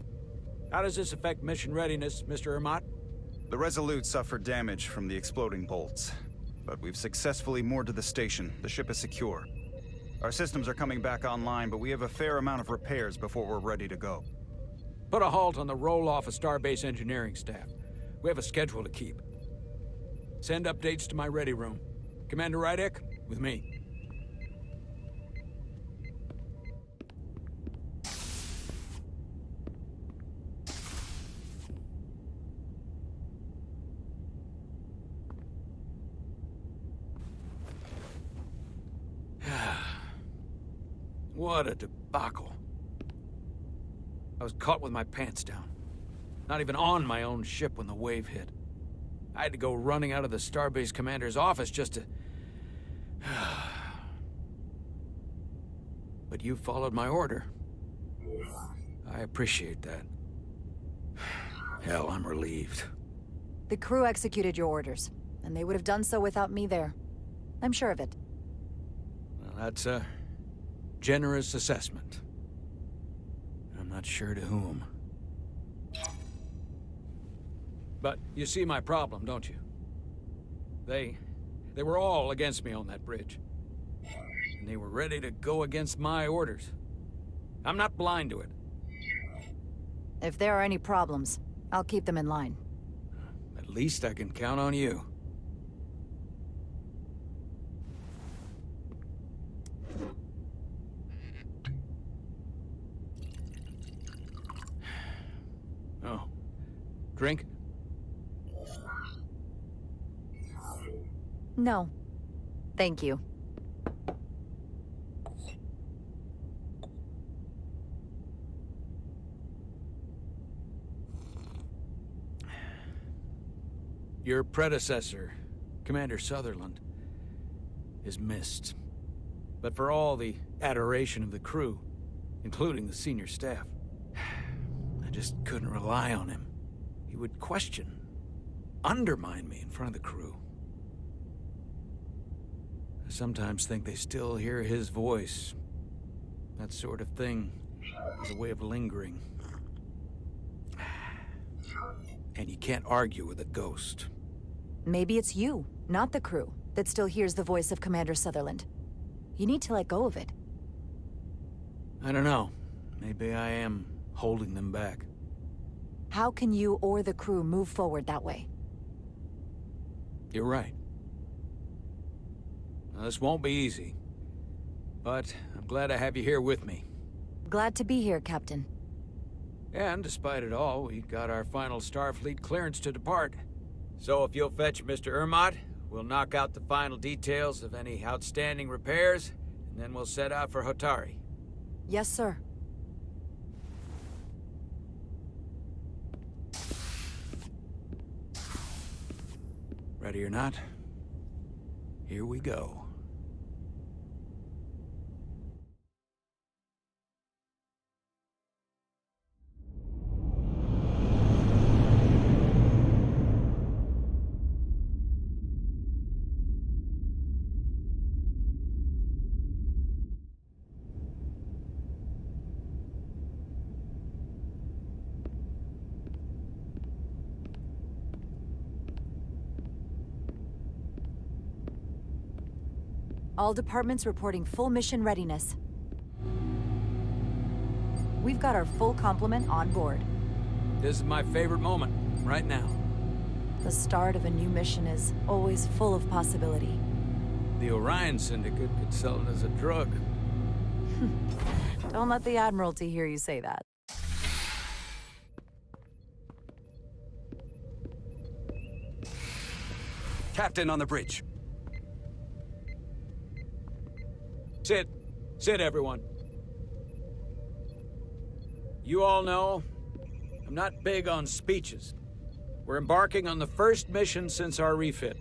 How does this affect mission readiness, Mr. Ermot? The Resolute suffered damage from the exploding bolts, but we've successfully moored to the station. The ship is secure. Our systems are coming back online, but we have a fair amount of repairs before we're ready to go. Put a halt on the roll-off of Starbase engineering staff. We have a schedule to keep. Send updates to my ready room. Commander Rydek, with me. What a debacle. I was caught with my pants down. Not even on my own ship when the wave hit. I had to go running out of the Starbase commander's office just to... But you followed my order. I appreciate that. Hell, I'm relieved. The crew executed your orders, and they would have done so without me there. I'm sure of it. Well, that's a generous assessment. I'm not sure to whom. But you see my problem, don't you? They were all against me on that bridge. And they were ready to go against my orders. I'm not blind to it. If there are any problems, I'll keep them in line. At least I can count on you. Oh. Drink? No. Thank you. Your predecessor, Commander Sutherland, is missed. But for all the adoration of the crew, including the senior staff, I just couldn't rely on him. He would question, undermine me in front of the crew. I sometimes think they still hear his voice. That sort of thing is a way of lingering. And you can't argue with a ghost. Maybe it's you, not the crew, that still hears the voice of Commander Sutherland. You need to let go of it. I don't know. Maybe I am holding them back. How can you or the crew move forward that way? You're right. Now, this won't be easy. But I'm glad I have you here with me. Glad to be here, Captain. And despite it all, we got our final Starfleet clearance to depart. So if you'll fetch Mr. Ermot, we'll knock out the final details of any outstanding repairs, and then we'll set out for Hotari. Yes, sir. Ready or not, here we go. All departments reporting full mission readiness. We've got our full complement on board. This is my favorite moment, right now. The start of a new mission is always full of possibility. The Orion Syndicate could sell it as a drug. Don't let the Admiralty hear you say that. Captain on the bridge. Sit. Sit, everyone. You all know, I'm not big on speeches. We're embarking on the first mission since our refit.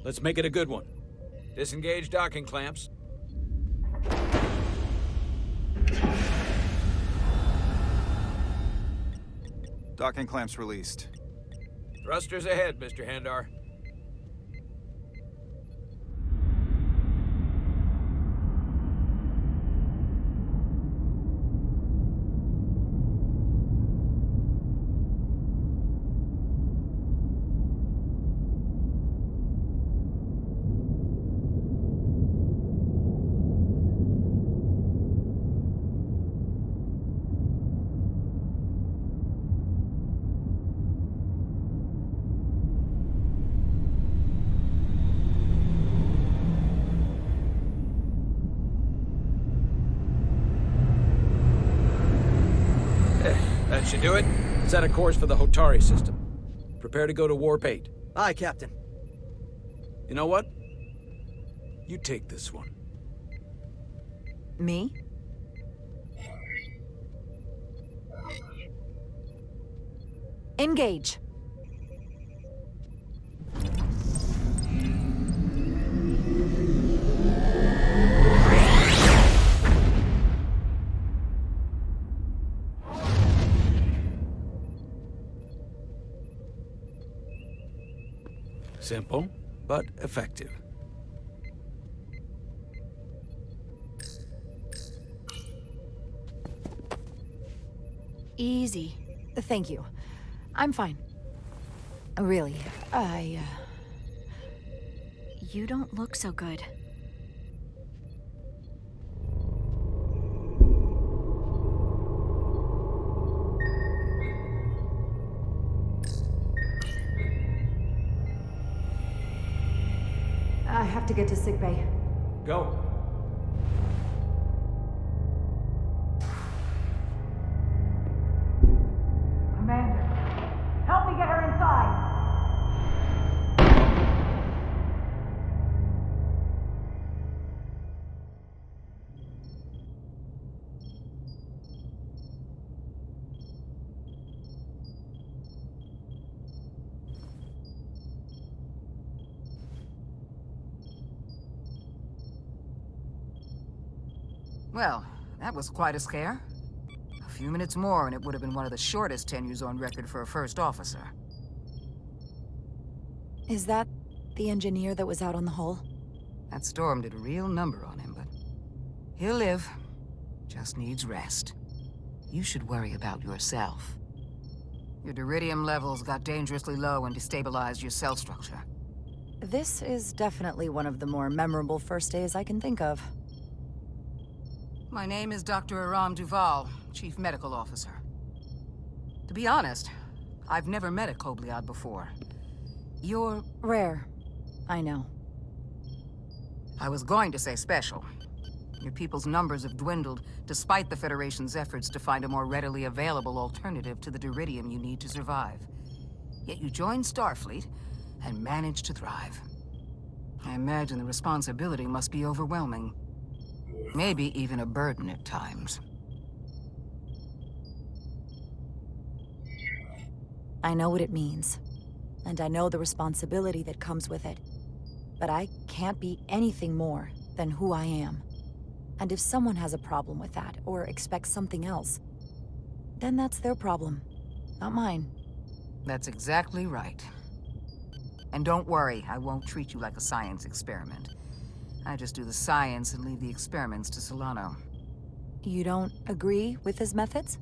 Let's make it a good one. Disengage docking clamps. Docking clamps released. Thrusters ahead, Mr. Handar. That should do it. Set a course for the Hotari system. Prepare to go to Warp 8. Aye, Captain. You know what? You take this one. Me? Engage. Simple, but effective. Easy. Thank you. I'm fine. Really, You don't look so good. I have to get to sickbay. Go. Commander, help me get her inside! Well, that was quite a scare. A few minutes more and it would have been one of the shortest tenures on record for a first officer. Is that the engineer that was out on the hull? That storm did a real number on him, but he'll live. Just needs rest. You should worry about yourself. Your deridium levels got dangerously low and destabilized your cell structure. This is definitely one of the more memorable first days I can think of. My name is Dr. Aram Duval, Chief Medical Officer. To be honest, I've never met a Kobliad before. You're... Rare. I know. I was going to say special. Your people's numbers have dwindled, despite the Federation's efforts to find a more readily available alternative to the deridium you need to survive. Yet you joined Starfleet, and managed to thrive. I imagine the responsibility must be overwhelming. Maybe even a burden at times. I know what it means. And I know the responsibility that comes with it. But I can't be anything more than who I am. And if someone has a problem with that, or expects something else, then that's their problem, not mine. That's exactly right. And don't worry, I won't treat you like a science experiment. I just do the science and leave the experiments to Solano. You don't agree with his methods?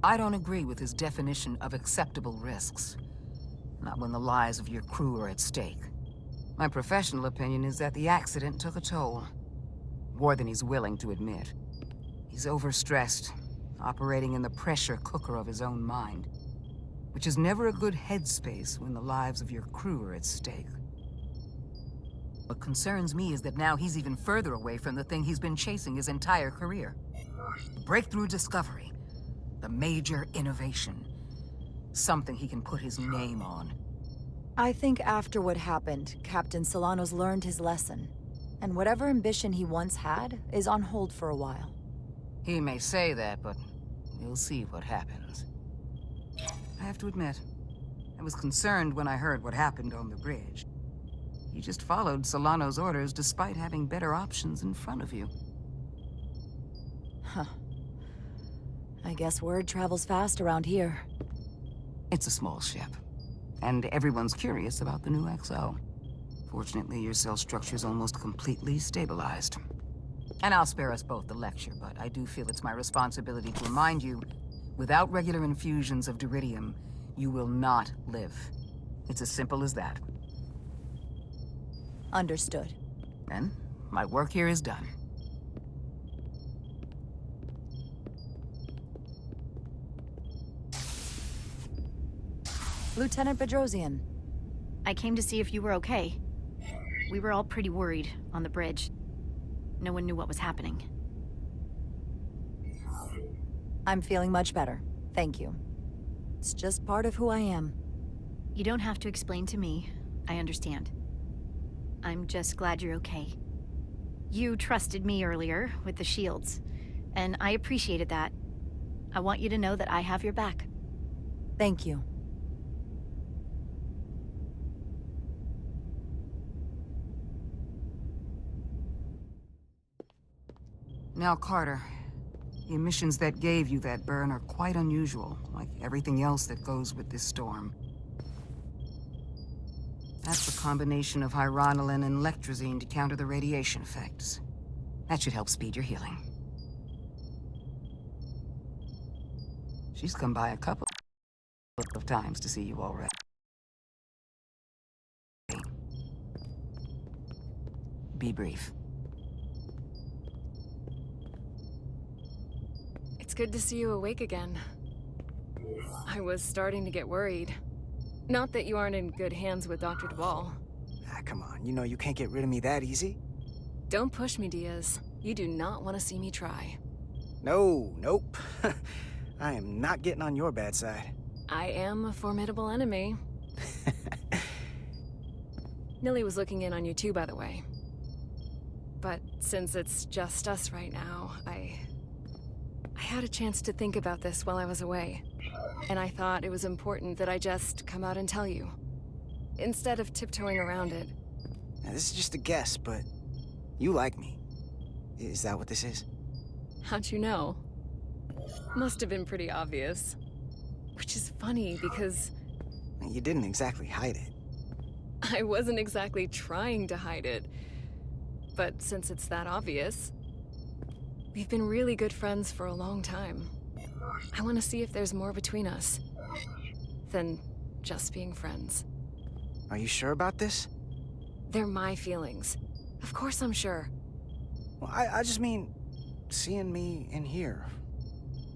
I don't agree with his definition of acceptable risks. Not when the lives of your crew are at stake. My professional opinion is that the accident took a toll. More than he's willing to admit. He's overstressed, operating in the pressure cooker of his own mind. Which is never a good headspace when the lives of your crew are at stake. What concerns me is that now he's even further away from the thing he's been chasing his entire career. The breakthrough discovery. The major innovation. Something he can put his name on. I think after what happened, Captain Solano's learned his lesson. And whatever ambition he once had is on hold for a while. He may say that, but we'll see what happens. I have to admit, I was concerned when I heard what happened on the bridge. You just followed Solano's orders despite having better options in front of you. Huh. I guess word travels fast around here. It's a small ship, and everyone's curious about the new XO. Fortunately, your cell structure's almost completely stabilized. And I'll spare us both the lecture, but I do feel it's my responsibility to remind you, without regular infusions of Duridium, you will not live. It's as simple as that. Understood. Then, my work here is done. Lieutenant Bedrosian. I came to see if you were okay. We were all pretty worried on the bridge. No one knew what was happening. I'm feeling much better. Thank you. It's just part of who I am. You don't have to explain to me. I understand. I'm just glad you're okay. You trusted me earlier with the shields, and I appreciated that. I want you to know that I have your back. Thank you. Now, Carter, the emissions that gave you that burn are quite unusual, like everything else that goes with this storm. That's the combination of hyronolin and lectrazine to counter the radiation effects. That should help speed your healing. She's come by a couple of times to see you already. Be brief. It's good to see you awake again. I was starting to get worried. Not that you aren't in good hands with Dr. Duvall. Ah, come on. You know you can't get rid of me that easy. Don't push me, Diaz. You do not want to see me try. No, nope. I am not getting on your bad side. I am a formidable enemy. Nilly was looking in on you too, by the way. But since it's just us right now, I had a chance to think about this while I was away. And I thought it was important that I just come out and tell you. Instead of tiptoeing around it. Now, this is just a guess, but you like me. Is that what this is? How'd you know? Must have been pretty obvious. Which is funny because... You didn't exactly hide it. I wasn't exactly trying to hide it. But since it's that obvious... We've been really good friends for a long time. I want to see if there's more between us than just being friends. Are you sure about this? They're my feelings. Of course I'm sure. Well, I just mean, seeing me in here,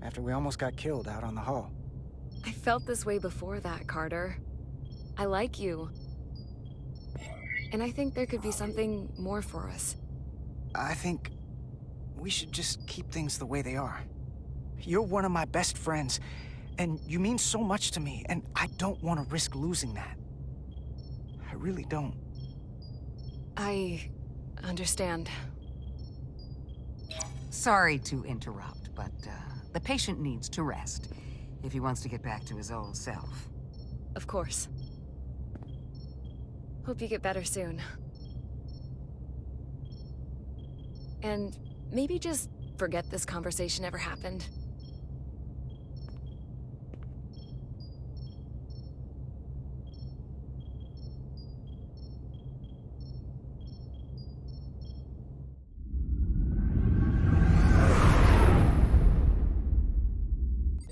after we almost got killed out on the hall. I felt this way before that, Carter. I like you. And I think there could be something more for us. I think we should just keep things the way they are. You're one of my best friends, and you mean so much to me, and I don't want to risk losing that. I really don't. I understand. Sorry to interrupt, but the patient needs to rest if he wants to get back to his old self. Of course. Hope you get better soon. And maybe just forget this conversation ever happened.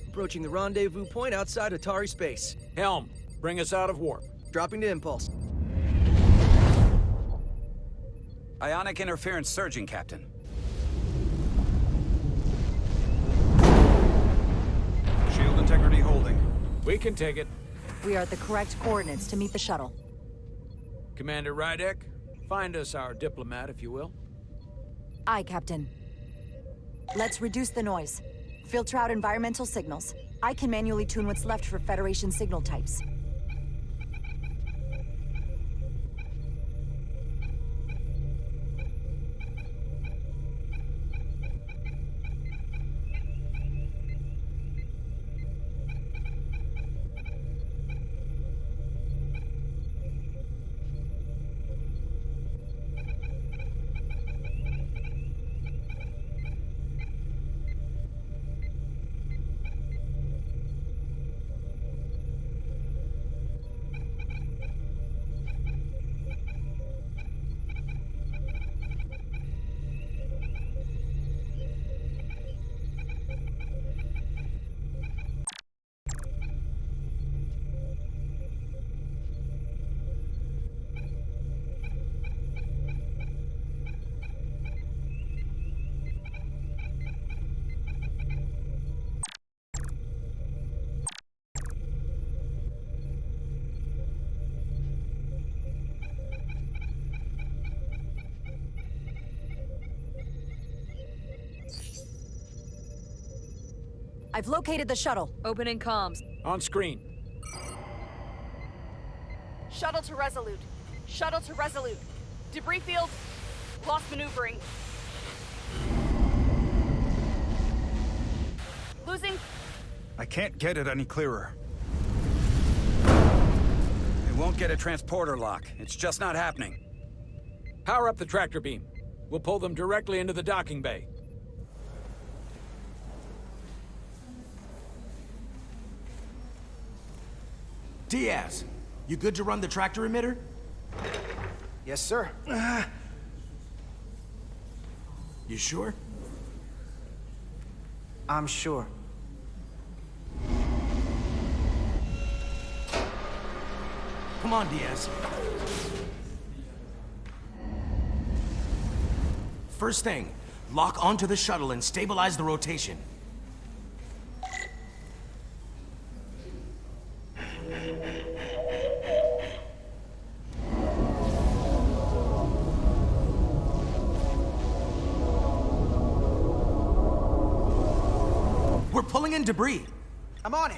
Approaching the rendezvous point outside Atari space. Helm, bring us out of warp. Dropping to impulse. Ionic interference surging, Captain. Shield integrity holding. We can take it. We are at the correct coordinates to meet the shuttle. Commander Rydek, find us our diplomat, if you will. Aye, Captain. Let's reduce the noise. Filter out environmental signals. I can manually tune what's left for Federation signal types. I've located the shuttle. Opening comms. On screen. Shuttle to Resolute. Shuttle to Resolute. Debris field. Lost maneuvering. Losing. I can't get it any clearer. We won't get a transporter lock. It's just not happening. Power up the tractor beam. We'll pull them directly into the docking bay. Diaz, you good to run the tractor emitter? Yes, sir. You sure? I'm sure. Come on, Diaz. First thing, lock onto the shuttle and stabilize the rotation. We're pulling in debris. I'm on it.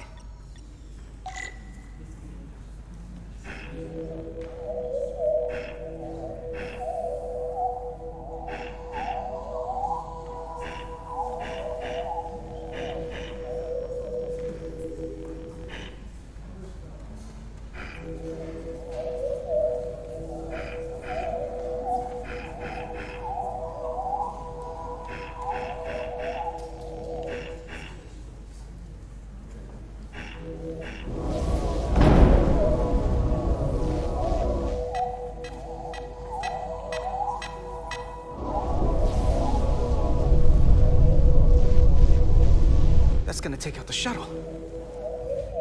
That's gonna take out the shuttle.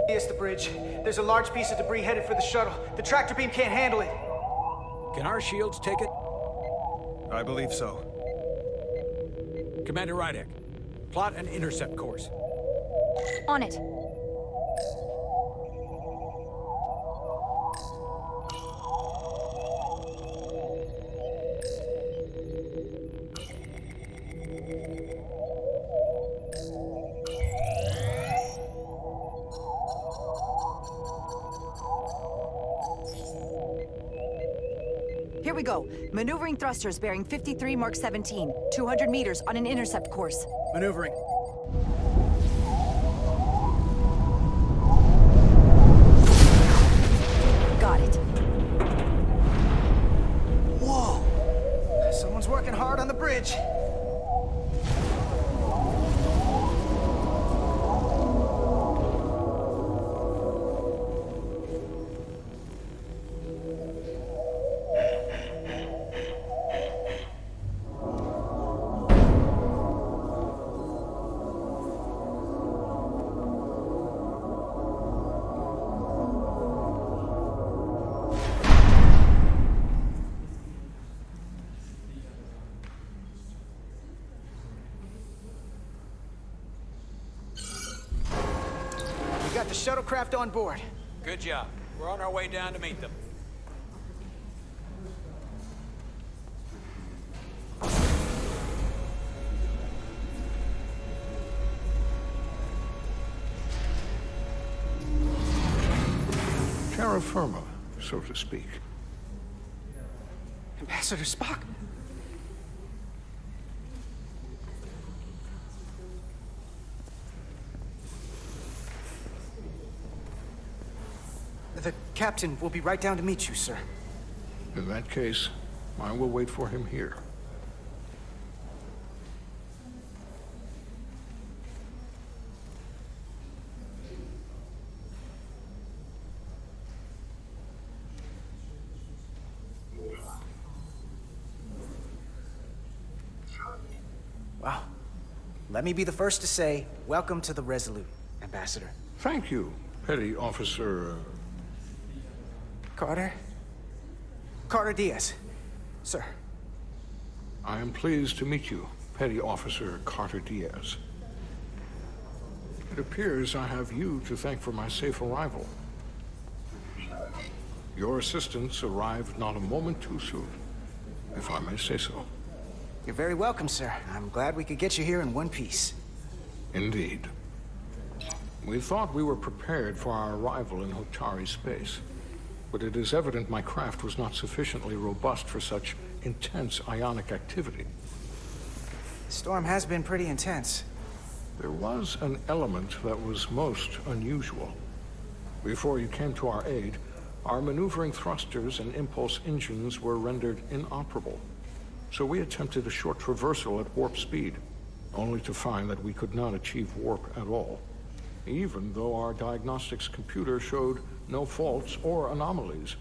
It's the bridge. There's a large piece of debris headed for the shuttle. The tractor beam can't handle it. Can our shields take it? I believe so. Commander Rydek, plot an intercept course. On it. Here we go. Maneuvering thrusters bearing 53 Mark 17. 200 meters on an intercept course. Maneuvering. Got it. Whoa! Someone's working hard on the bridge. got the shuttlecraft on board. Good job. We're on our way down to meet them. Terra firma, so to speak. Ambassador Spock? The captain will be right down to meet you, sir. In that case, I will wait for him here. Well, let me be the first to say, welcome to the Resolute, Ambassador. Thank you, Petty Officer... Carter? Carter Diaz. Sir. I am pleased to meet you, Petty Officer Carter Diaz. It appears I have you to thank for my safe arrival. Your assistance arrived not a moment too soon, if I may say so. You're very welcome, sir. I'm glad we could get you here in one piece. Indeed. We thought we were prepared for our arrival in Hotari space, but it is evident my craft was not sufficiently robust for such intense ionic activity. The storm has been pretty intense. There was an element that was most unusual. Before you came to our aid, our maneuvering thrusters and impulse engines were rendered inoperable. So we attempted a short traversal at warp speed, only to find that we could not achieve warp at all, even though our diagnostics computer showed no faults or anomalies.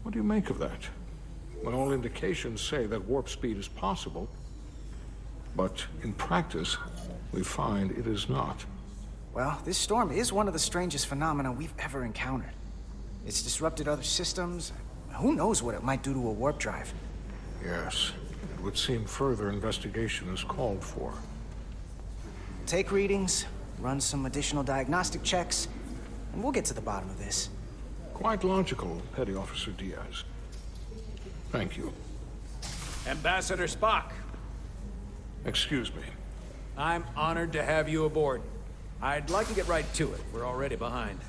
What do you make of that? When all indications say that warp speed is possible, but in practice, we find it is not. Well, this storm is one of the strangest phenomena we've ever encountered. It's disrupted other systems. Who knows what it might do to a warp drive? Yes, it would seem further investigation is called for. Take readings, run some additional diagnostic checks, and we'll get to the bottom of this. Quite logical, Petty Officer Diaz. Thank you. Ambassador Spock. Excuse me. I'm honored to have you aboard. I'd like to get right to it. We're already behind.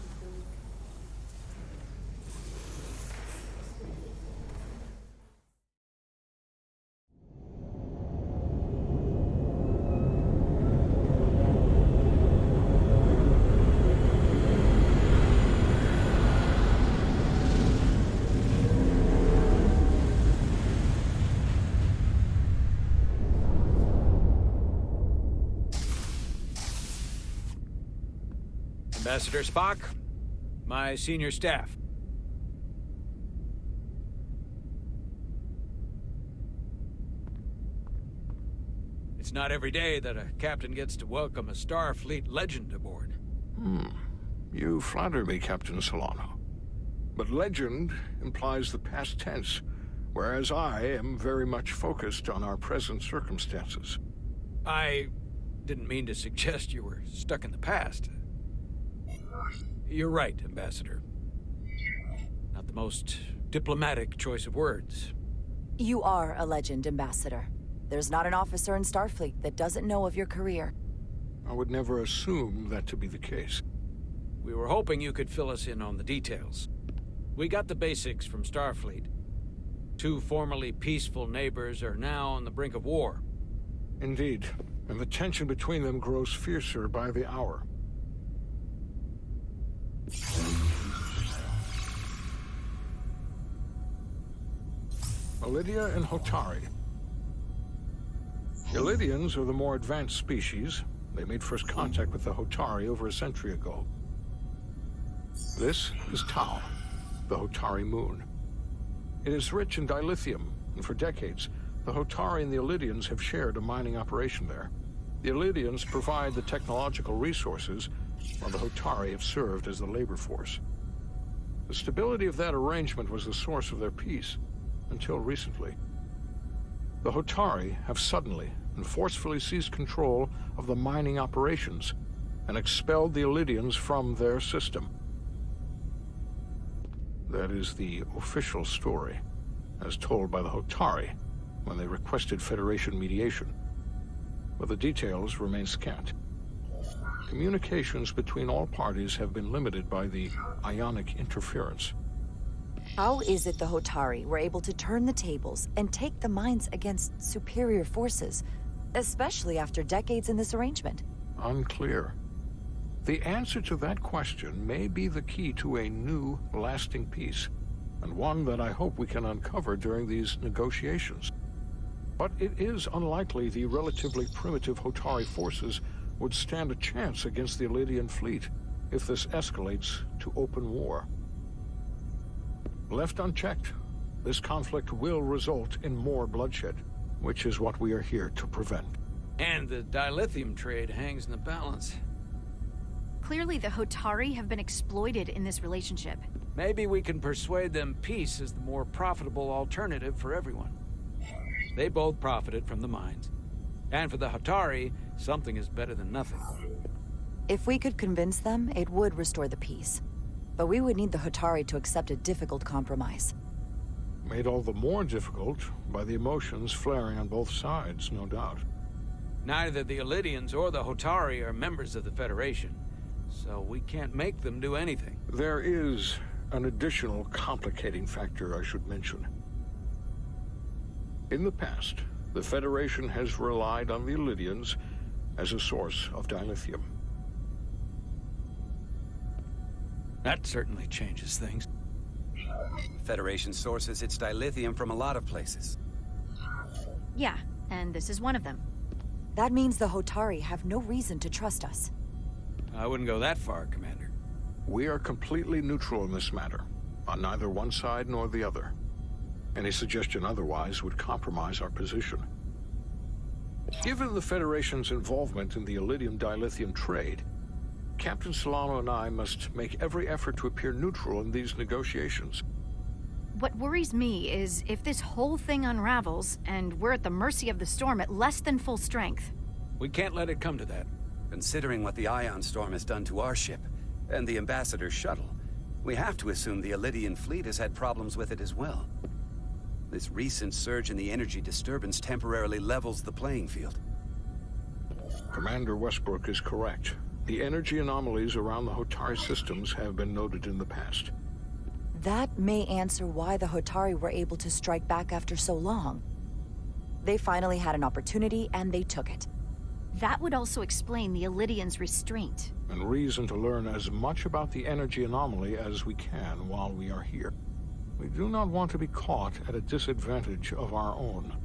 Ambassador Spock, my senior staff. It's not every day that a captain gets to welcome a Starfleet legend aboard. You flatter me, Captain Solano. But legend implies the past tense, whereas I am very much focused on our present circumstances. I didn't mean to suggest you were stuck in the past. You're right, Ambassador. Not the most diplomatic choice of words. You are a legend, Ambassador. There's not an officer in Starfleet that doesn't know of your career. I would never assume that to be the case. We were hoping you could fill us in on the details. We got the basics from Starfleet. Two formerly peaceful neighbors are now on the brink of war. Indeed, and the tension between them grows fiercer by the hour. Elydia and Hotari. Elydians are the more advanced species. They made first contact with the Hotari over a century ago. This is Tau, the Hotari moon. It is rich in dilithium, and for decades, the Hotari and the Elydians have shared a mining operation there. The Elydians provide the technological resources, while the Hotari have served as the labor force. The stability of that arrangement was the source of their peace, until recently. The Hotari have suddenly and forcefully seized control of the mining operations, and expelled the Illydians from their system. That is the official story, as told by the Hotari when they requested Federation mediation. But the details remain scant. Communications between all parties have been limited by the ionic interference. How is it the Hotari were able to turn the tables and take the mines against superior forces, especially after decades in this arrangement? Unclear. The answer to that question may be the key to a new, lasting peace, and one that I hope we can uncover during these negotiations. But it is unlikely the relatively primitive Hotari forces would stand a chance against the Illydian fleet if this escalates to open war. Left unchecked, this conflict will result in more bloodshed, which is what we are here to prevent. And the dilithium trade hangs in the balance. Clearly, the Hotari have been exploited in this relationship. Maybe we can persuade them peace is the more profitable alternative for everyone. They both profited from the mines. And for the Hotari, something is better than nothing. If we could convince them, it would restore the peace. But we would need the Hotari to accept a difficult compromise. Made all the more difficult by the emotions flaring on both sides, no doubt. Neither the Illydians or the Hotari are members of the Federation, so we can't make them do anything. There is an additional complicating factor I should mention. In the past, the Federation has relied on the Illydians as a source of dilithium. That certainly changes things. The Federation sources its dilithium from a lot of places. Yeah, and this is one of them. That means the Hotari have no reason to trust us. I wouldn't go that far, Commander. We are completely neutral in this matter, on neither one side nor the other. Any suggestion otherwise would compromise our position. Given the Federation's involvement in the Iridium dilithium trade, Captain Solano and I must make every effort to appear neutral in these negotiations. What worries me is if this whole thing unravels, and we're at the mercy of the storm at less than full strength. We can't let it come to that. Considering what the Ion Storm has done to our ship, and the Ambassador's shuttle, we have to assume the Illydian fleet has had problems with it as well. This recent surge in the energy disturbance temporarily levels the playing field. Commander Westbrook is correct. The energy anomalies around the Hotari systems have been noted in the past. That may answer why the Hotari were able to strike back after so long. They finally had an opportunity, and they took it. That would also explain the Illydians' restraint. And reason to learn as much about the energy anomaly as we can while we are here. We do not want to be caught at a disadvantage of our own.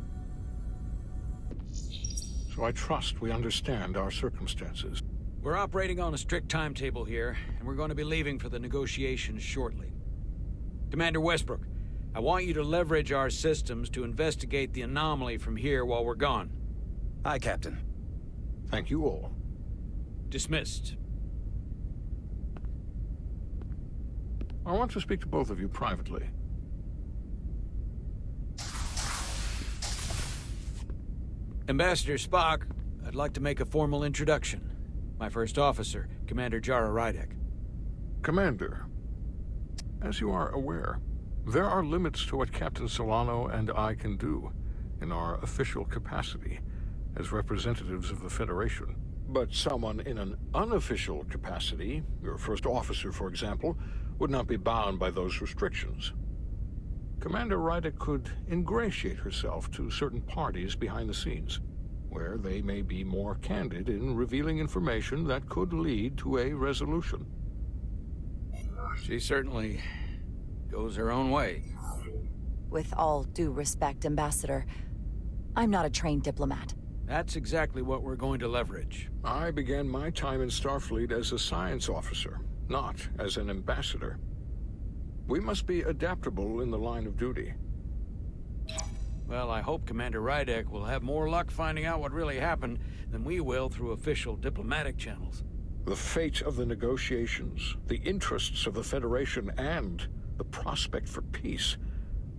So I trust we understand our circumstances. We're operating on a strict timetable here, and we're going to be leaving for the negotiations shortly. Commander Westbrook, I want you to leverage our systems to investigate the anomaly from here while we're gone. Aye, Captain. Thank you all. Dismissed. I want to speak to both of you privately. Ambassador Spock, I'd like to make a formal introduction. My first officer, Commander Jara Rydek. Commander, as you are aware, there are limits to what Captain Solano and I can do in our official capacity as representatives of the Federation. But someone in an unofficial capacity, your first officer, for example, would not be bound by those restrictions. Commander Rydek could ingratiate herself to certain parties behind the scenes, where they may be more candid in revealing information that could lead to a resolution. She certainly goes her own way. With all due respect, Ambassador, I'm not a trained diplomat. That's exactly what we're going to leverage. I began my time in Starfleet as a science officer, not as an ambassador. We must be adaptable in the line of duty. Well, I hope Commander Rydek will have more luck finding out what really happened than we will through official diplomatic channels. The fate of the negotiations, the interests of the Federation, and the prospect for peace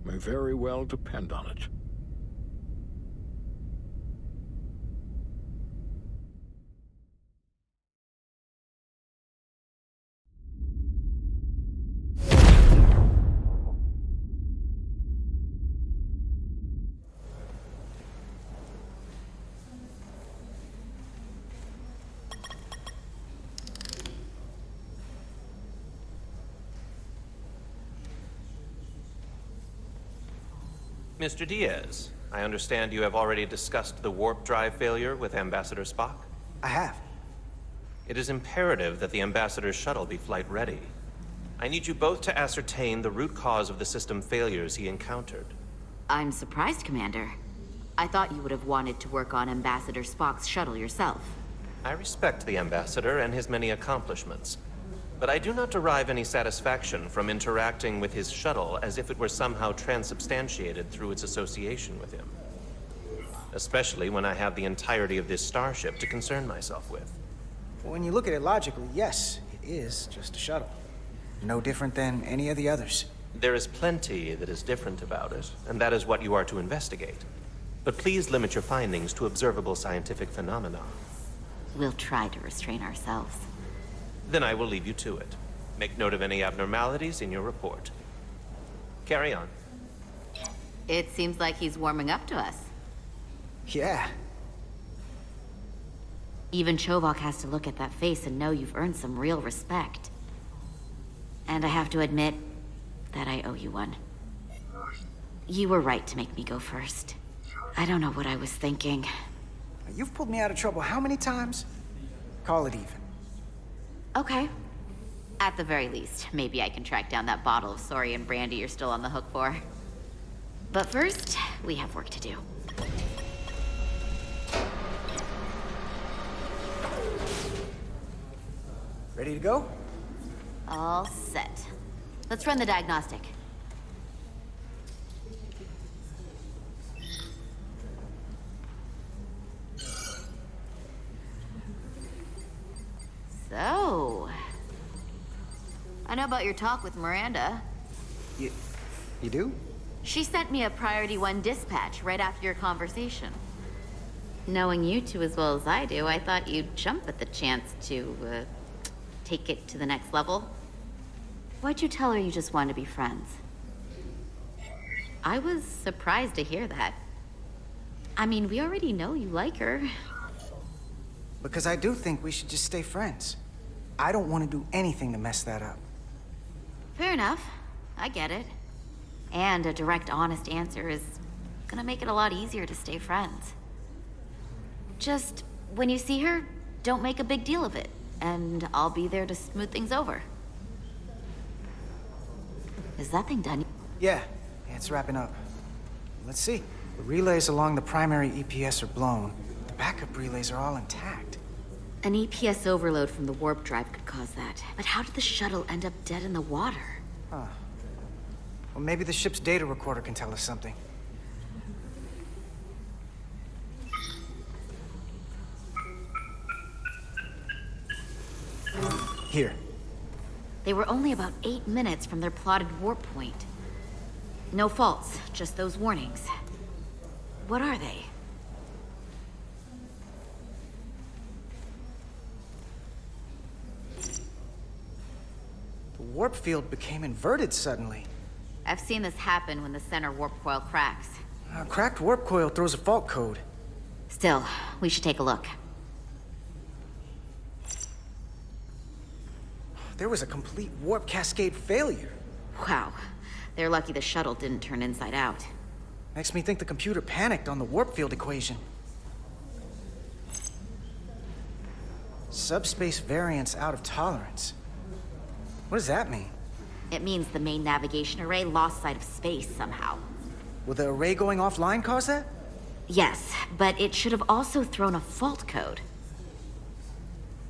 may very well depend on it. Mr. Diaz, I understand you have already discussed the warp drive failure with Ambassador Spock? I have. It is imperative that the Ambassador's shuttle be flight ready. I need you both to ascertain the root cause of the system failures he encountered. I'm surprised, Commander. I thought you would have wanted to work on Ambassador Spock's shuttle yourself. I respect the Ambassador and his many accomplishments, but I do not derive any satisfaction from interacting with his shuttle as if it were somehow transubstantiated through its association with him. Especially when I have the entirety of this starship to concern myself with. When you look at it logically, yes, it is just a shuttle. No different than any of the others. There is plenty that is different about it, and that is what you are to investigate. But please limit your findings to observable scientific phenomena. We'll try to restrain ourselves. Then I will leave you to it. Make note of any abnormalities in your report. Carry on. It seems like he's warming up to us. Yeah. Even Chovok has to look at that face and know you've earned some real respect. And I have to admit that I owe you one. You were right to make me go first. I don't know what I was thinking. You've pulled me out of trouble how many times? Call it even. Okay. At the very least, maybe I can track down that bottle of Saurian brandy you're still on the hook for. But first, we have work to do. Ready to go? All set. Let's run the diagnostic. So... I know about your talk with Miranda. You do? She sent me a Priority 1 dispatch right after your conversation. Knowing you two as well as I do, I thought you'd jump at the chance to, take it to the next level. Why'd you tell her you just wanted to be friends? I was surprised to hear that. I mean, we already know you like her. Because I do think we should just stay friends. I don't want to do anything to mess that up. Fair enough. I get it. And a direct, honest answer is gonna make it a lot easier to stay friends. Just, when you see her, don't make a big deal of it, and I'll be there to smooth things over. Is that thing done? Yeah, it's wrapping up. Let's see. The relays along the primary EPS are blown. The backup relays are all intact. An EPS overload from the warp drive could cause that. But how did the shuttle end up dead in the water? Huh. Well, maybe the ship's data recorder can tell us something. Here. They were only about 8 minutes from their plotted warp point. No faults, just those warnings. What are they? The warp field became inverted suddenly. I've seen this happen when the center warp coil cracks. A cracked warp coil throws a fault code. Still, we should take a look. There was a complete warp cascade failure. Wow. They're lucky the shuttle didn't turn inside out. Makes me think the computer panicked on the warp field equation. Subspace variance out of tolerance. What does that mean? It means the main navigation array lost sight of space somehow. Will the array going offline cause that? Yes, but it should have also thrown a fault code.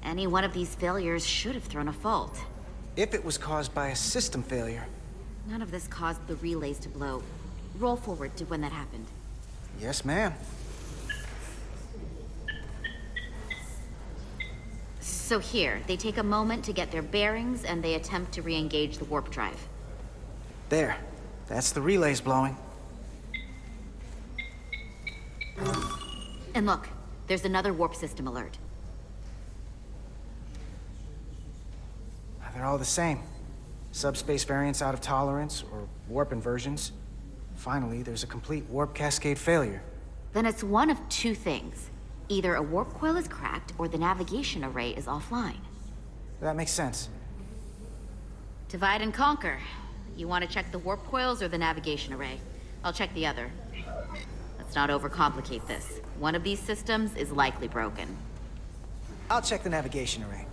Any one of these failures should have thrown a fault. If it was caused by a system failure. None of this caused the relays to blow. Roll forward to when that happened. Yes, ma'am. So here, they take a moment to get their bearings and they attempt to re-engage the warp drive. There. That's the relays blowing. And look, there's another warp system alert. They're all the same. Subspace variance out of tolerance, or warp inversions. Finally, there's a complete warp cascade failure. Then it's one of two things. Either a warp coil is cracked, or the navigation array is offline. That makes sense. Divide and conquer. You want to check the warp coils or the navigation array? I'll check the other. Let's not overcomplicate this. One of these systems is likely broken. I'll check the navigation array.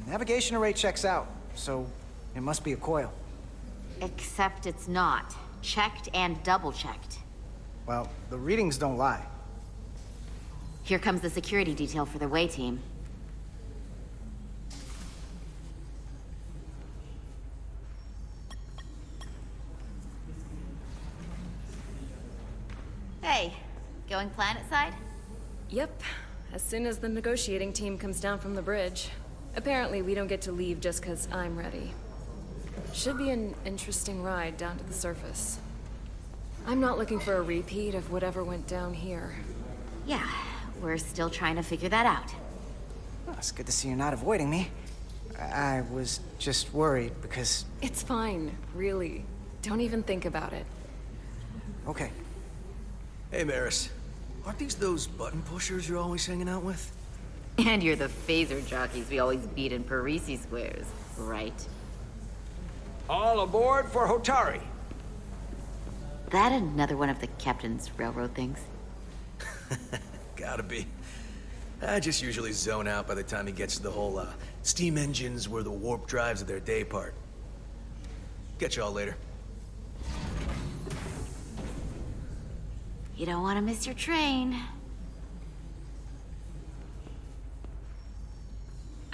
Navigation array checks out, so it must be a coil. Except it's not. Checked and double-checked. Well, the readings don't lie. Here comes the security detail for the way team. Hey, going planet side? Yep, as soon as the negotiating team comes down from the bridge. Apparently, we don't get to leave just because I'm ready. Should be an interesting ride down to the surface. I'm not looking for a repeat of whatever went down here. Yeah, we're still trying to figure that out. Well, it's good to see you're not avoiding me. I was just worried because... It's fine, really. Don't even think about it. Okay. Hey, Maris. Aren't these those button pushers you're always hanging out with? And you're the phaser jockeys we always beat in Parisi squares, right? All aboard for Hotari. That another one of the captain's railroad things? Gotta be. I just usually zone out by the time he gets to the whole, steam engines were the warp drives of their day part. Catch y'all later. You don't want to miss your train.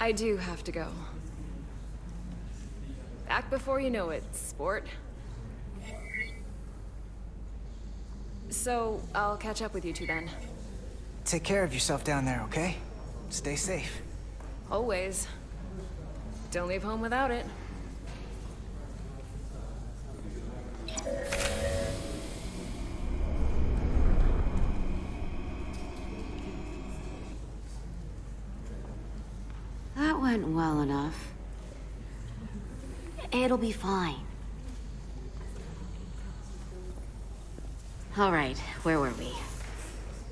I do have to go. Back before you know it, sport. So, I'll catch up with you two then. Take care of yourself down there, okay? Stay safe. Always. Don't leave home without it. That went well enough. It'll be fine. All right, where were we?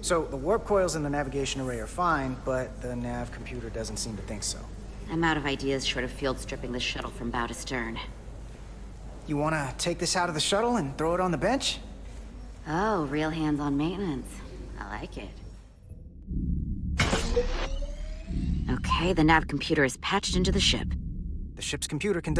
So, the warp coils in the navigation array are fine, but the nav computer doesn't seem to think so. I'm out of ideas short of field stripping the shuttle from bow to stern. You wanna take this out of the shuttle and throw it on the bench? Oh, real hands-on maintenance. I like it. Okay, the nav computer is patched into the ship. The ship's computer can